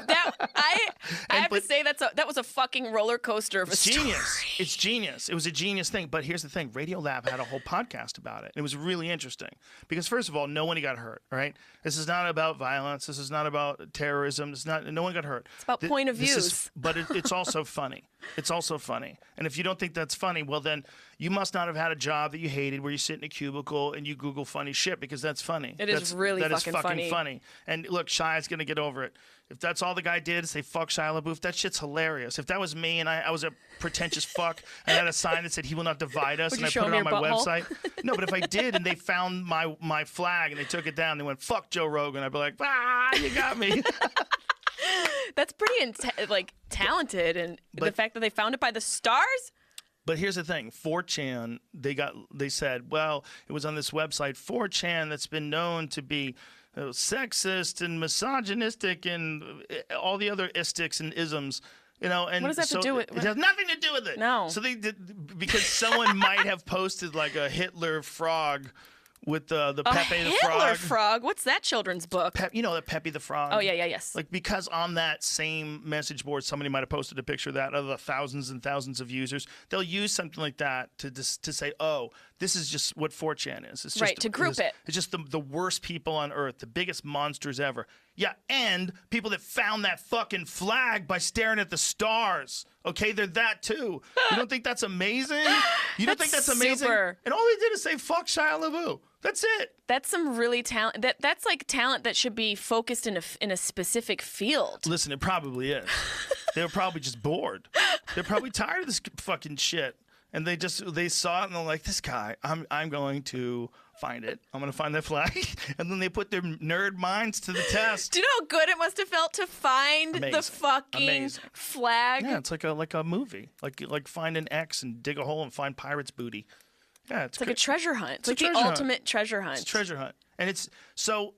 I have to say that was a fucking roller coaster of a genius. Story. It's genius. It was a genius thing. But here's the thing: Radiolab had a whole podcast about it. It was really interesting because, first of all, nobody got hurt. Right? This is not about violence. This is not about terrorism. It's not. No one got hurt. It's about point of views. But it's also funny. It's also funny. And if you don't think that's funny, well, then you must not have had a job that you hated where you sit in a cubicle and you Google funny shit because that's funny. It is really fucking funny. And look, Shia's going to get over it. If that's all the guy did is say, "Fuck Shia LaBeouf," that shit's hilarious. If that was me and I was a pretentious fuck and I had a sign that said, "He will not divide us," and I put it on my website. No, but if I did and they found my flag and they took it down, they went, "Fuck Joe Rogan," I'd be like, "You got me." That's pretty talented, and the fact that they found it by the stars. But here's the thing: 4chan, they said, well, it was on this website 4chan that's been known to be sexist and misogynistic and all the other istics and isms. And what does that have to do with it? It has nothing to do with it. No. So they did because someone might have posted like a Hitler frog with the Pepe the Hitler Frog. Frog. What's that children's book? You know that Pepe the Frog. Oh yeah, yes. Like because on that same message board, somebody might have posted a picture of that out of the thousands and thousands of users. They'll use something like that to say, oh, this is just what 4chan is. It's just, right, to group it. It's just the worst people on earth, the biggest monsters ever. Yeah, and people that found that fucking flag by staring at the stars. Okay, they're that too. You don't think that's amazing? You don't think that's amazing? Super. And all they did is say, fuck Shia LaBeouf. That's it. That's some really talent. That's like talent that should be focused in a specific field. Listen, it probably is. They were probably just bored. They're probably tired of this fucking shit. And they saw it and they're like, this guy, I'm going to find it. I'm going to find that flag. And then they put their nerd minds to the test. Do you know how good it must have felt to find the fucking flag? Yeah, it's like a movie. Like find an X and dig a hole and find pirate's booty. Yeah, it's like a treasure hunt. It's like the ultimate treasure hunt. It's a treasure hunt. And it's so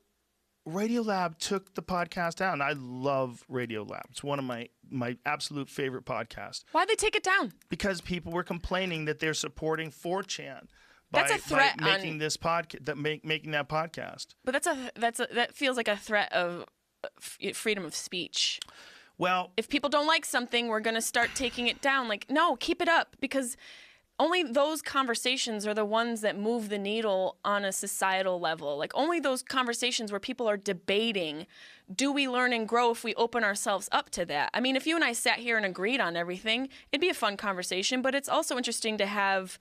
Radiolab took the podcast down. I love Radiolab. It's one of my absolute favorite podcasts. Why'd they take it down? Because people were complaining that they're supporting 4chan That's a threat by making this podcast, making that podcast. But that feels like a threat of freedom of speech. Well, if people don't like something, we're going to start taking it down. Like, no, keep it up, because only those conversations are the ones that move the needle on a societal level. Like, only those conversations where people are debating, do we learn and grow if we open ourselves up to that? I mean, if you and I sat here and agreed on everything, it'd be a fun conversation, but it's also interesting to have,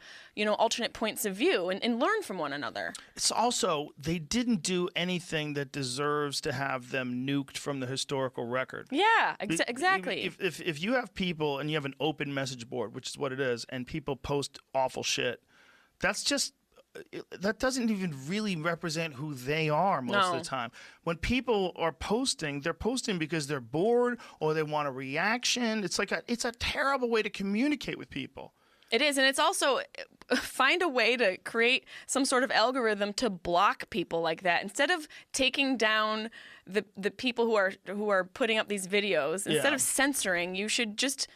alternate points of view and learn from one another. It's also, they didn't do anything that deserves to have them nuked from the historical record. Yeah, exactly. If you have people and you have an open message board, which is what it is, and people post awful shit, that doesn't even really represent who they are most of the time. When people are posting, they're posting because they're bored or they want a reaction. It's a terrible way to communicate with people. It is, and it's also find a way to create some sort of algorithm to block people like that. Instead of taking down the people who are putting up these videos, instead of censoring, you should just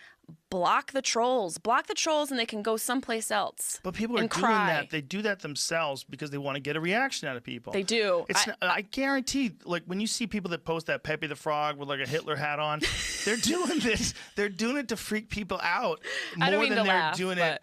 block the trolls. Block the trolls and they can go someplace else. But people are doing that. They do that themselves because they want to get a reaction out of people. They do. I guarantee, like, when you see people that post that Pepe the Frog with like a Hitler hat on, they're doing this. They're doing it to freak people out more than they're doing it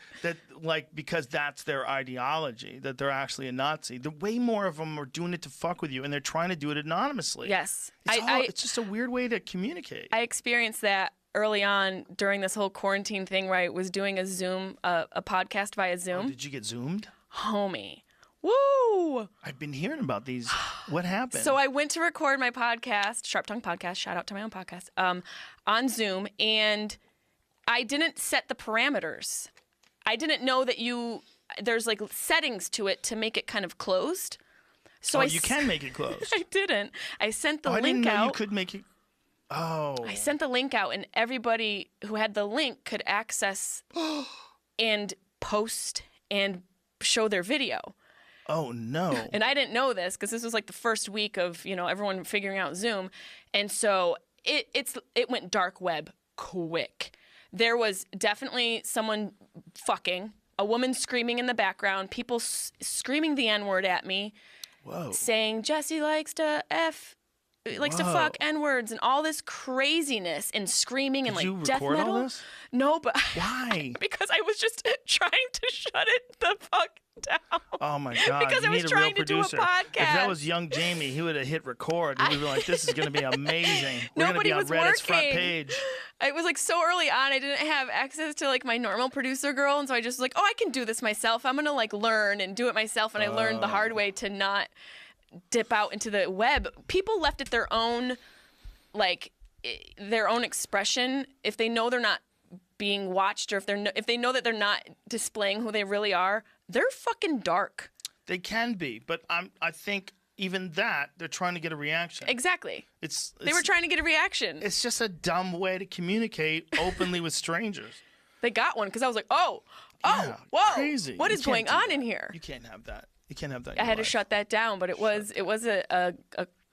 because that's their ideology, that they're actually a Nazi. The way more of them are doing it to fuck with you, and they're trying to do it anonymously. Yes. It's just a weird way to communicate. I experienced that early on during this whole quarantine thing where I was doing a podcast via Zoom. Oh, did you get Zoomed? Homie. Woo! I've been hearing about these. What happened? So I went to record my podcast, Sharp Tongue Podcast, shout out to my own podcast, on Zoom, and I didn't set the parameters. I didn't know that there's like settings to it to make it kind of closed. So you can make it closed. I didn't. I sent the link out. I didn't know you could make it. Oh. I sent the link out, and everybody who had the link could access and post and show their video. Oh, no. And I didn't know this because this was like the first week of, everyone figuring out Zoom. And so it went dark web quick. There was definitely someone fucking, a woman screaming in the background, people screaming the N-word at me. Whoa. Saying Jesse likes to fuck N-words and all this craziness and screaming and like death metal. Did you record all this? No, but why? Because I was just trying to shut it the fuck down. Oh my god! Because I was trying to do a podcast. If that was young Jamie, he would have hit record. He would be like, "This is going to be amazing. We're going to be on Reddit's front page." It was like so early on, I didn't have access to like my normal producer girl, and so I just was like, "Oh, I can do this myself. I'm going to like learn and do it myself." And I learned the hard way to not dip out into the web. People left it their own expression. If they know they're not being watched, or if they know that they're not displaying who they really are, they're fucking dark. They can be, but I think even that they're trying to get a reaction. Exactly. They were trying to get a reaction. It's just a dumb way to communicate openly with strangers. They got one because I was like, whoa, whoa, crazy. What is going on in here? You can't have that. You can't have that. I had to shut that down, but it was a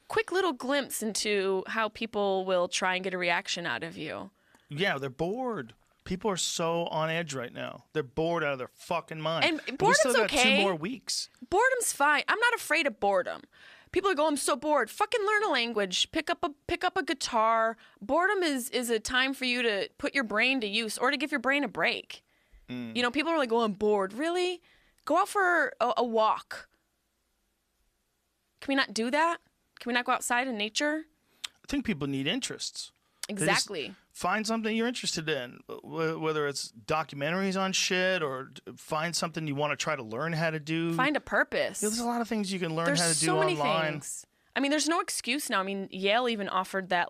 quick little glimpse into how people will try and get a reaction out of you. Yeah, they're bored. People are so on edge right now. They're bored out of their fucking mind. And we boredom's still got okay. 2 more weeks. Boredom's fine. I'm not afraid of boredom. People are going, I'm so bored. Fucking learn a language. Pick up a guitar. Boredom is a time for you to put your brain to use or to give your brain a break. You know, people are like, oh, I'm bored. Really? Go out for a walk. Can we not do that? Can we not go outside in nature? I think people need interests. Exactly. Find something you're interested in, whether it's documentaries on shit or find something you want to try to learn how to do. Find a purpose. There's a lot of things you can learn There's how to do so many online. things. I mean, there's no excuse now. I mean, Yale even offered that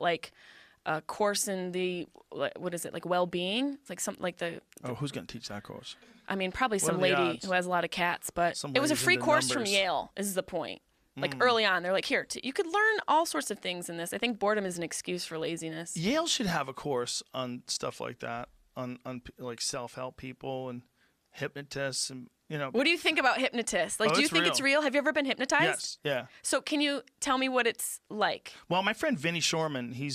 course in the what is it, like well-being? It's like something like the. Oh, who's gonna teach that course? I mean, probably What some are the lady odds? who has a lot of cats, but Some it was a lady's free into course from numbers. Yale. Is the point? Like early on, they're like, here, you could learn all sorts of things in this. I think boredom is an excuse for laziness. Yale should have a course on stuff like that, on like self-help people and hypnotists and What do you think about hypnotists? Like, Oh, do you it's think it's real? Have you ever been hypnotized? Yes, yeah. So can you tell me what it's like? Well, my friend Vinny Shorman, he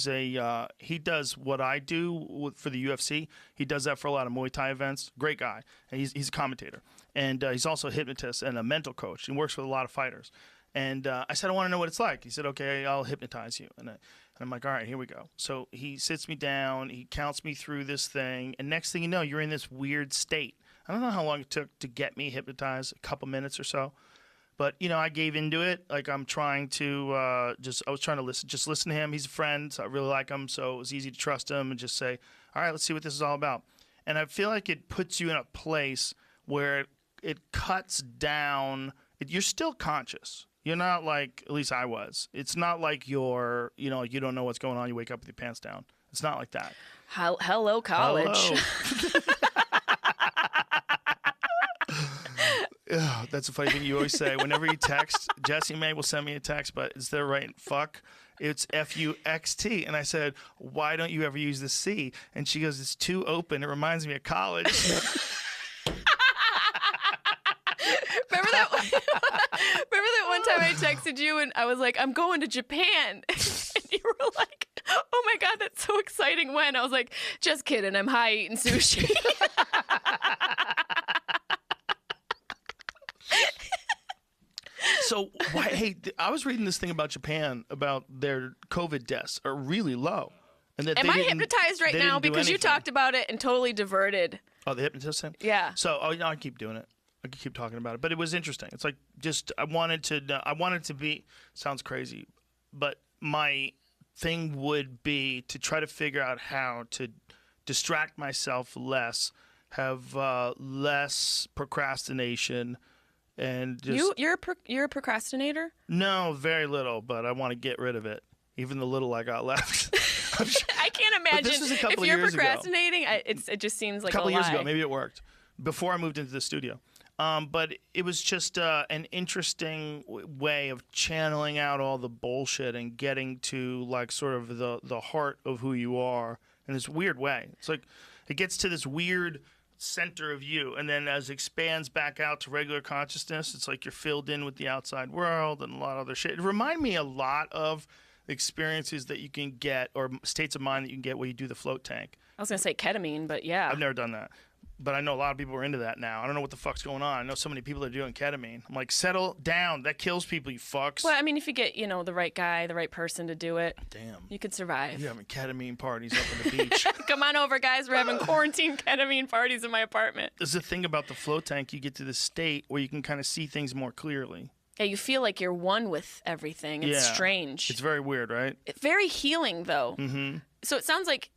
does what I do for the UFC. He does that for a lot of Muay Thai events. Great guy. And he's a commentator. And he's also a hypnotist and a mental coach. He works with a lot of fighters. And I said, I want to know what it's like. He said, okay, I'll hypnotize you. And I'm like, all right, here we go. So he sits me down. He counts me through this thing. And next thing you know, you're in this weird state. I don't know how long it took to get me hypnotized, a couple minutes or so. But, I gave into it. Like, I'm trying to I was trying to listen to him. He's a friend, so I really like him. So it was easy to trust him and just say, all right, let's see what this is all about. And I feel like it puts you in a place where it cuts down. You're still conscious. You're not like, at least I was. It's not like you don't know what's going on. You wake up with your pants down. It's not like that. Hello, college. Hello. Ugh, that's a funny thing you always say. Whenever you text, Jesse May will send me a text, but instead of writing fuck, it's F-U-X-T. And I said, why don't you ever use the C? And she goes, it's too open. It reminds me of college. Remember that one time I texted you and I was like, I'm going to Japan. And you were like, oh my God, that's so exciting. When? I was like, just kidding. I'm high eating sushi. So, hey, I was reading this thing about Japan about their COVID deaths are really low. And that Am I hypnotized right now? Because you talked about it and totally diverted. Oh, the hypnotist thing? Yeah. So, I keep doing it. I could keep talking about it, but it was interesting. It's like I wanted to be. Sounds crazy, but my thing would be to try to figure out how to distract myself less, have less procrastination, and just you're a procrastinator. No, very little, but I want to get rid of it. Even the little I got left. I can't imagine this was a couple if you're years ago. procrastinating. It just seems like a couple lie. years ago, maybe it worked before I moved into the studio. But it was just an interesting way of channeling out all the bullshit and getting to like sort of the heart of who you are in this weird way. It's like it gets to this weird center of you, and then as it expands back out to regular consciousness, it's like you're filled in with the outside world and a lot of other shit. It reminded me a lot of experiences that you can get, or states of mind that you can get where you do the float tank. I was gonna say ketamine, but yeah. I've never done that. But I know a lot of people are into that now. I don't know what the fuck's going on. I know so many people are doing ketamine. I'm like, settle down. That kills people, you fucks. Well, I mean, if you get, the right guy, the right person to do it, damn, you could survive. You're having ketamine parties up on the beach. Come on over, guys. We're having quarantine ketamine parties in my apartment. There's the thing about the float tank. You get to this state where you can kind of see things more clearly. Yeah, you feel like you're one with everything. It's strange. It's very weird, right? Very healing, though. Mm-hmm. So it sounds like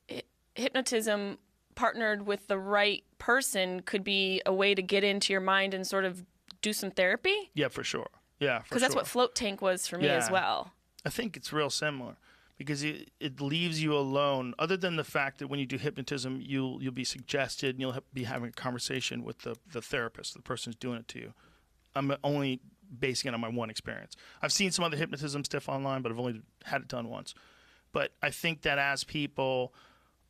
hypnotism partnered with the right person could be a way to get into your mind and sort of do some therapy? Yeah, for sure. Yeah, for sure. Because that's what float tank was for me as well. I think it's real similar because it leaves you alone. Other than the fact that when you do hypnotism, you'll be suggested and you'll be having a conversation with the therapist, the person who's doing it to you. I'm only basing it on my one experience. I've seen some other hypnotism stuff online, but I've only had it done once. But I think that as people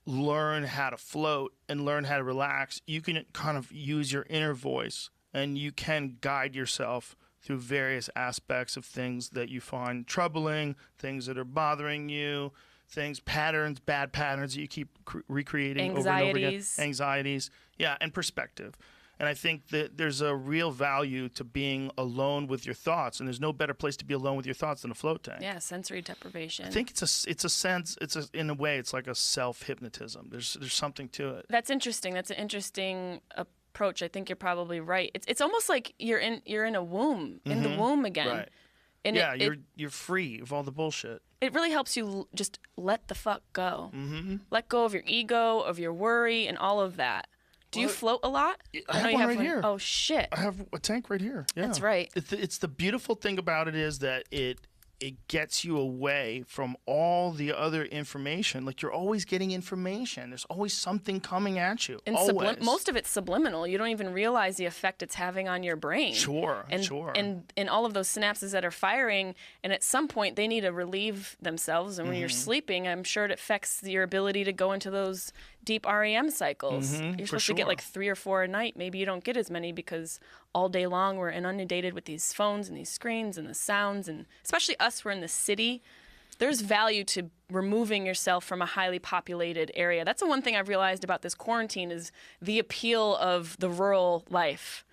learn how to float and learn how to relax, you can kind of use your inner voice and you can guide yourself through various aspects of things that you find troubling, things that are bothering you, things, patterns, bad patterns that you keep recreating over and over again. Anxieties. Yeah, and perspective. And I think that there's a real value to being alone with your thoughts, and there's no better place to be alone with your thoughts than a float tank. Yeah, sensory deprivation. I think in a way, it's like a self-hypnotism. There's something to it. That's interesting. That's an interesting approach. I think you're probably right. It's almost like you're in a womb, in the womb again. Right. And yeah, you're free of all the bullshit. It really helps you just let the fuck go. Mm-hmm. Let go of your ego, of your worry, and all of that. Do you float a lot? I have one right here. Oh, shit. I have a tank right here. Yeah. That's right. It's the beautiful thing about it is that it gets you away from all the other information. Like, you're always getting information. There's always something coming at you. And most of it's subliminal. You don't even realize the effect it's having on your brain. Sure. And all of those synapses that are firing, and at some point they need to relieve themselves. And when you're sleeping, I'm sure it affects your ability to go into those deep REM cycles. You're supposed to get like 3 or 4 a night. Maybe you don't get as many because all day long we're inundated with these phones and these screens and the sounds, and especially us, we're in the city. There's value to removing yourself from a highly populated area. That's the one thing I've realized about this quarantine is the appeal of the rural life.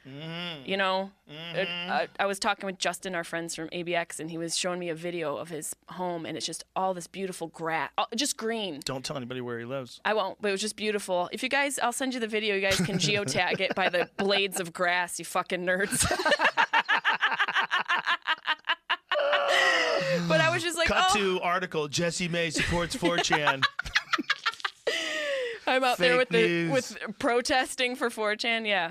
You know, I was talking with Justin, our friends from ABX, and he was showing me a video of his home, and it's just all this beautiful grass, just green. Don't tell anybody where he lives. I won't, but it was just beautiful. If you guys, I'll send you the video. You guys can geotag it by the blades of grass, you fucking nerds. But I was just like, Cut to article, Jesse May supports 4chan. I'm out Fake there with protesting for 4chan. Yeah.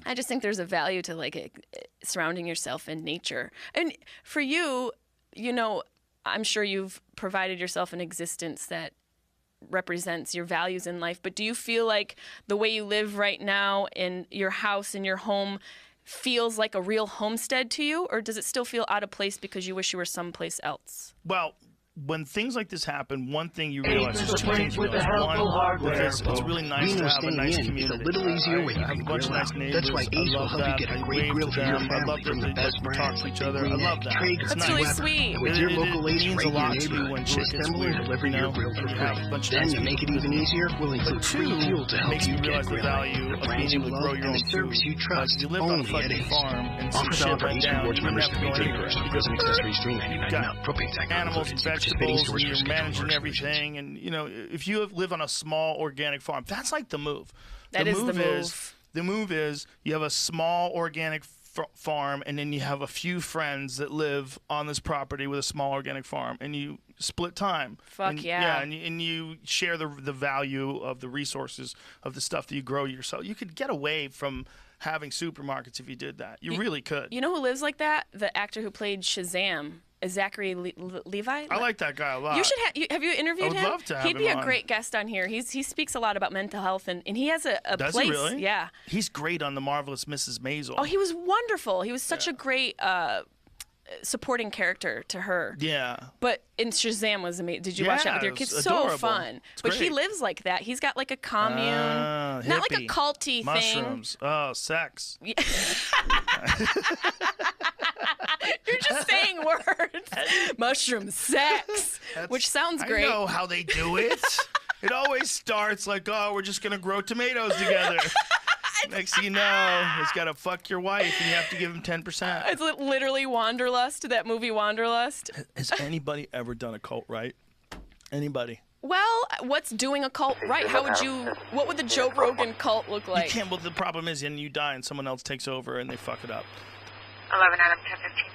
I just think there's a value to like surrounding yourself in nature. And for you, you know, I'm sure you've provided yourself an existence that represents your values in life. But do you feel like the way you live right now in your house, in your home, feels like a real homestead to you? Or does it still feel out of place because you wish you were someplace else? Well, when things like this happen, one thing you realize is 2 things you realize. One, with this, it's really nice to have a nice community. It's a little easier when you have a bunch of nice neighbors. That's why Ace will help you get a great grill for your family from the best brands like the Greenneck, Traeger, That's really sweet. With your local Ace means right a lot in to your you neighborhood, when we'll shit gets assemble and weird, deliver you know, your grill for and you have a free. bunch of Then nice to make it people even easier, we'll include free fuel to help makes you you get realize the grilling. value The of brands being you able to grow love your and own the service you food. trust. Like, you lived on a Only at fucking Ace. farm and some Offer shit valid for went Ace down. Rewards You didn't members have to through go May anywhere. 31st. Grills and accessories $3.99 got now. Propane tank animals and included. See participating vegetables, stores and for you're scheduled managing work everything. And, you know, if you live on a small organic farm, that's like the move. That is the move. The move is you have a small organic farm, and then you have a few friends that live on this property with a small organic farm, and you split time. Fuck yeah. And you share the value of the resources of the stuff that you grow yourself. You could get away from having supermarkets if you did that. You really could. You know who lives like that? The actor who played Shazam. Zachary Levi? I like that guy a lot. You should have you interviewed him? I would love to have He'd be him a on. great guest on here. He speaks a lot about mental health, and he has a Does place. he really? Yeah. He's great on The Marvelous Mrs. Maisel. Oh, he was wonderful. He was such a great supporting character to her. Yeah. But in Shazam was amazing. Did you watch that with your kids? So fun. But he lives like that. He's got like a commune, not like a culty mushrooms. thing. Oh, sex. You're just saying words. Mushroom sex, which sounds great. I know how they do it. It always starts like, oh, we're just going to grow tomatoes together. Next thing you know, he's got to fuck your wife, and you have to give him 10%. It's literally Wanderlust, that movie Wanderlust. Has anybody ever done a cult right? Anybody? Well, what's doing a cult right? What would the Joe Rogan cult look like? You can't, well, the problem is, and you die, and someone else takes over, and they fuck it up. 11 Adam 1015.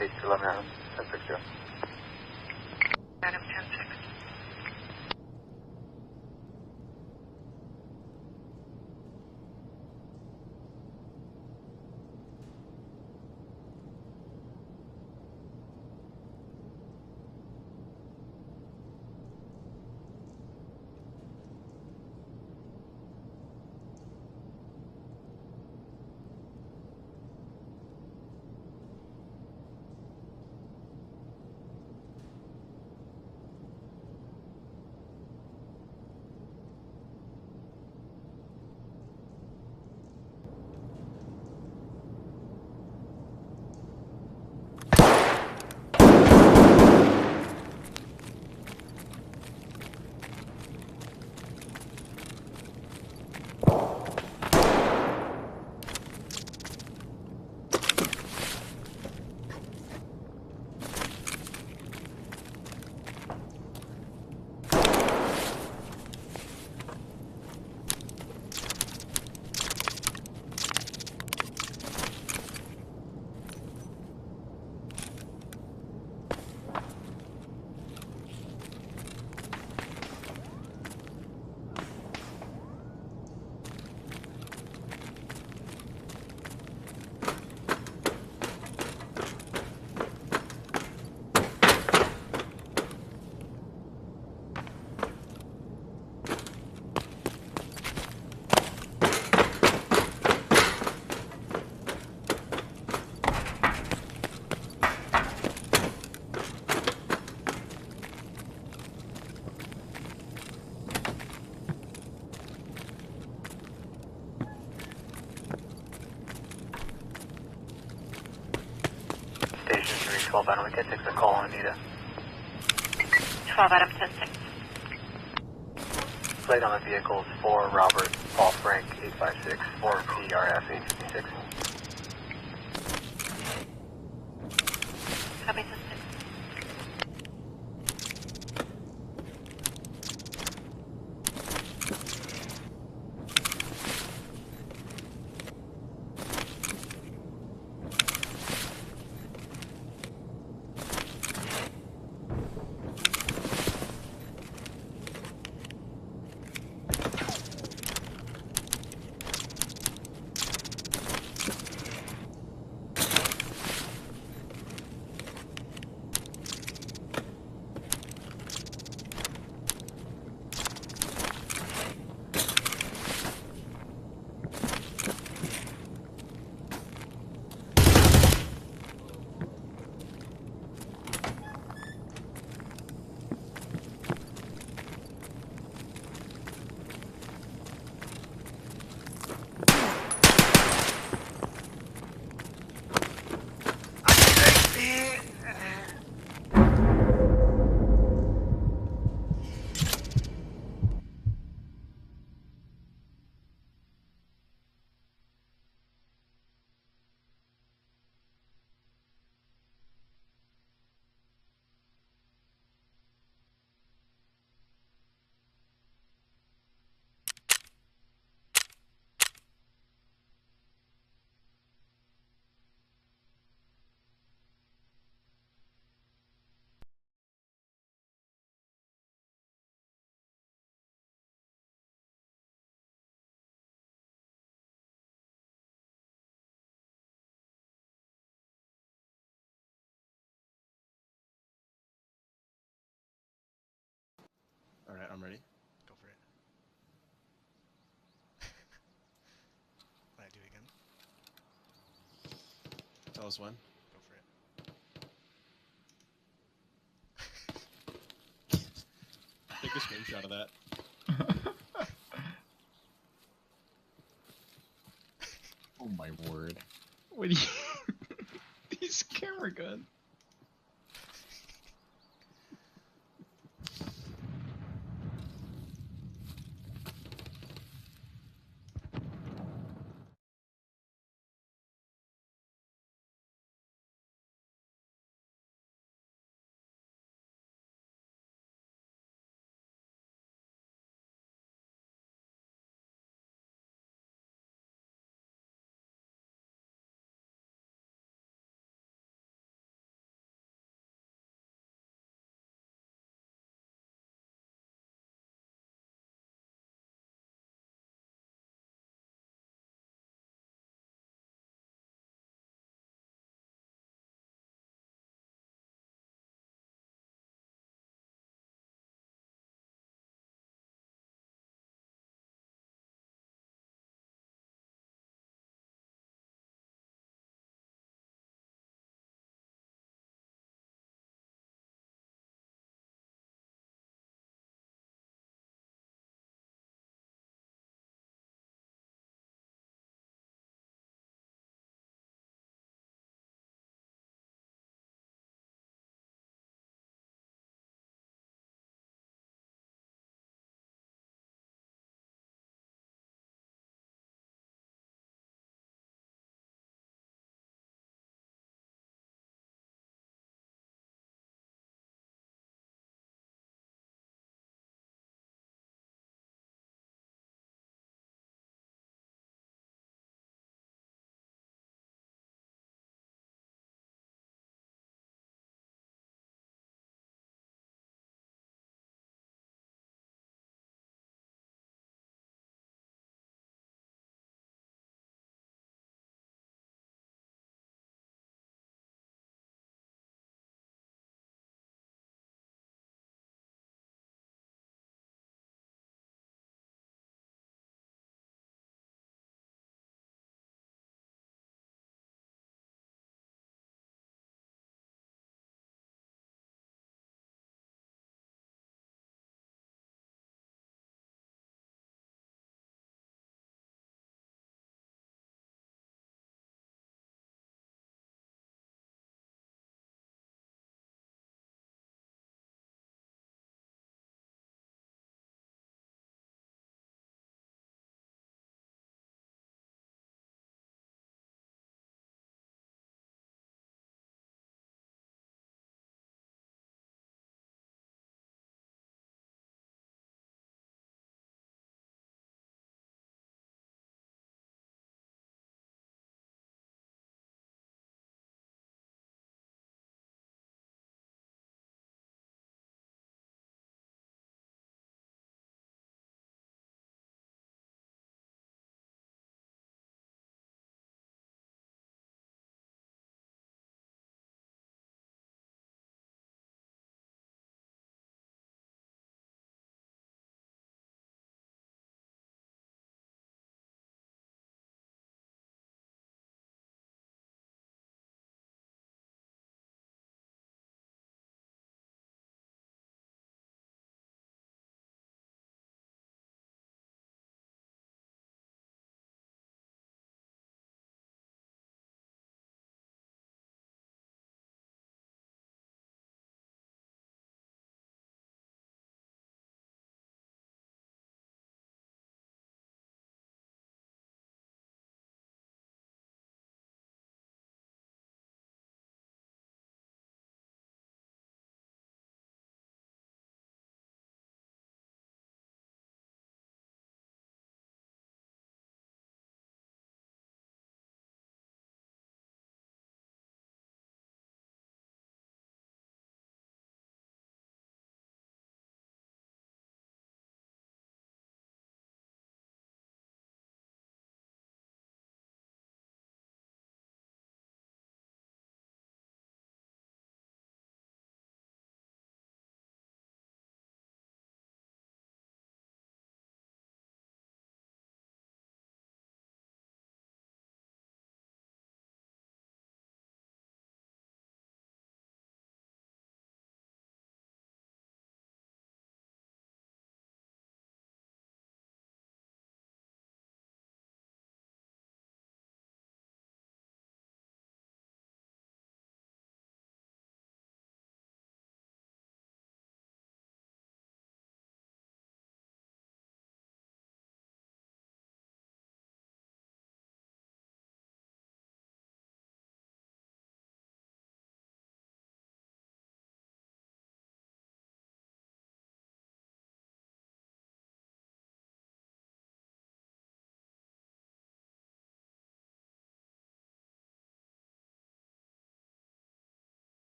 Stage 11 Adam 1060. Adam 1060. Station 3, 12 Adam, we can take the call on Anita. 12 Adam 10-6. Plate on the vehicle is 4 Robert Paul Frank 856 4 PRF 856. Copy, 10-6. All right, I'm ready. Go for it. Can I do it again? Tell us when. Go for it. Take a screenshot of that. Oh my word. What do you... He's camera gun.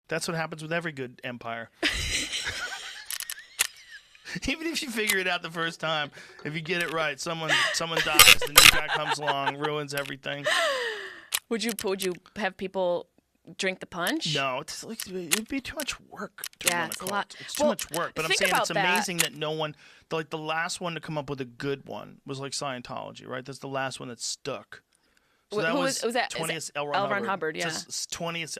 That's what happens with every good empire. Even if you figure it out the first time, if you get it right, someone dies, the new guy comes along, ruins everything. Would you have people drink the punch? No, it'd be too much work to run a it's cult. a lot. It's too much work. But I'm think saying it's about that. amazing that no one, like the last one to come up with a good one was like Scientology, right? That's the last one that stuck. So that was 20th L. Ron Hubbard. Yeah. 20th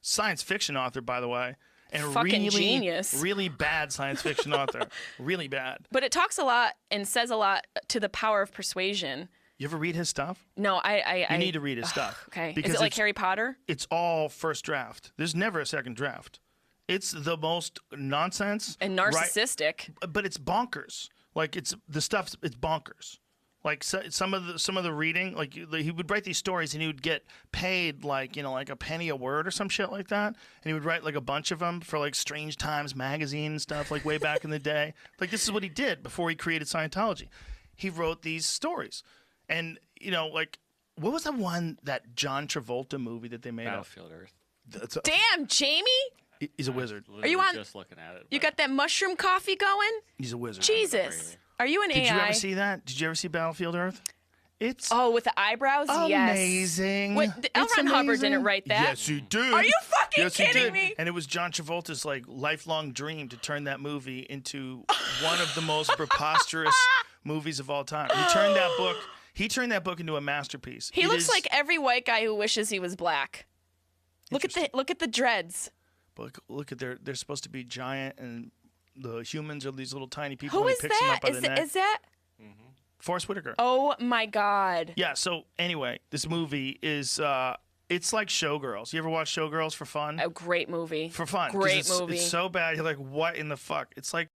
science fiction author, by the way. And Fucking really, genius. really bad science fiction author. Really bad. But it talks a lot and says a lot to the power of persuasion. You ever read his stuff? No, I need to read his stuff. Okay. Because is it like Harry Potter? It's all first draft. There's never a second draft. It's the most nonsense And narcissistic. Right? But it's bonkers. Like it's bonkers. Like some of the reading, like he would write these stories and he would get paid like like a penny a word or some shit like that, and he would write like a bunch of them for like Strange Times magazine and stuff like way back in the day. Like this is what he did before he created Scientology. He wrote these stories, and like what was the one that John Travolta movie that they made? Battlefield Earth. Damn, Jamie. He's a wizard. Are you on? Just looking at it. You got that mushroom coffee going? He's a wizard. Jesus. Are you an AI? Did you ever see that? Did you ever see Battlefield Earth? It's with the eyebrows? Yes. Amazing. L. Ron Hubbard didn't write that. Yes, he did. Are you fucking yes, kidding me? And it was John Travolta's like lifelong dream to turn that movie into one of the most preposterous movies of all time. He turned that book into a masterpiece. He looks like every white guy who wishes he was black. Look at the dreads. But look at they're supposed to be giant, and the humans are these little tiny people. Who and is he picks them that? up by the neck. Is that? Forrest Whitaker. Oh my God. Yeah. So anyway, this movie is it's like Showgirls. You ever watch Showgirls for fun? A great movie. For fun. Great movie. It's so bad. You're like, what in the fuck? It's like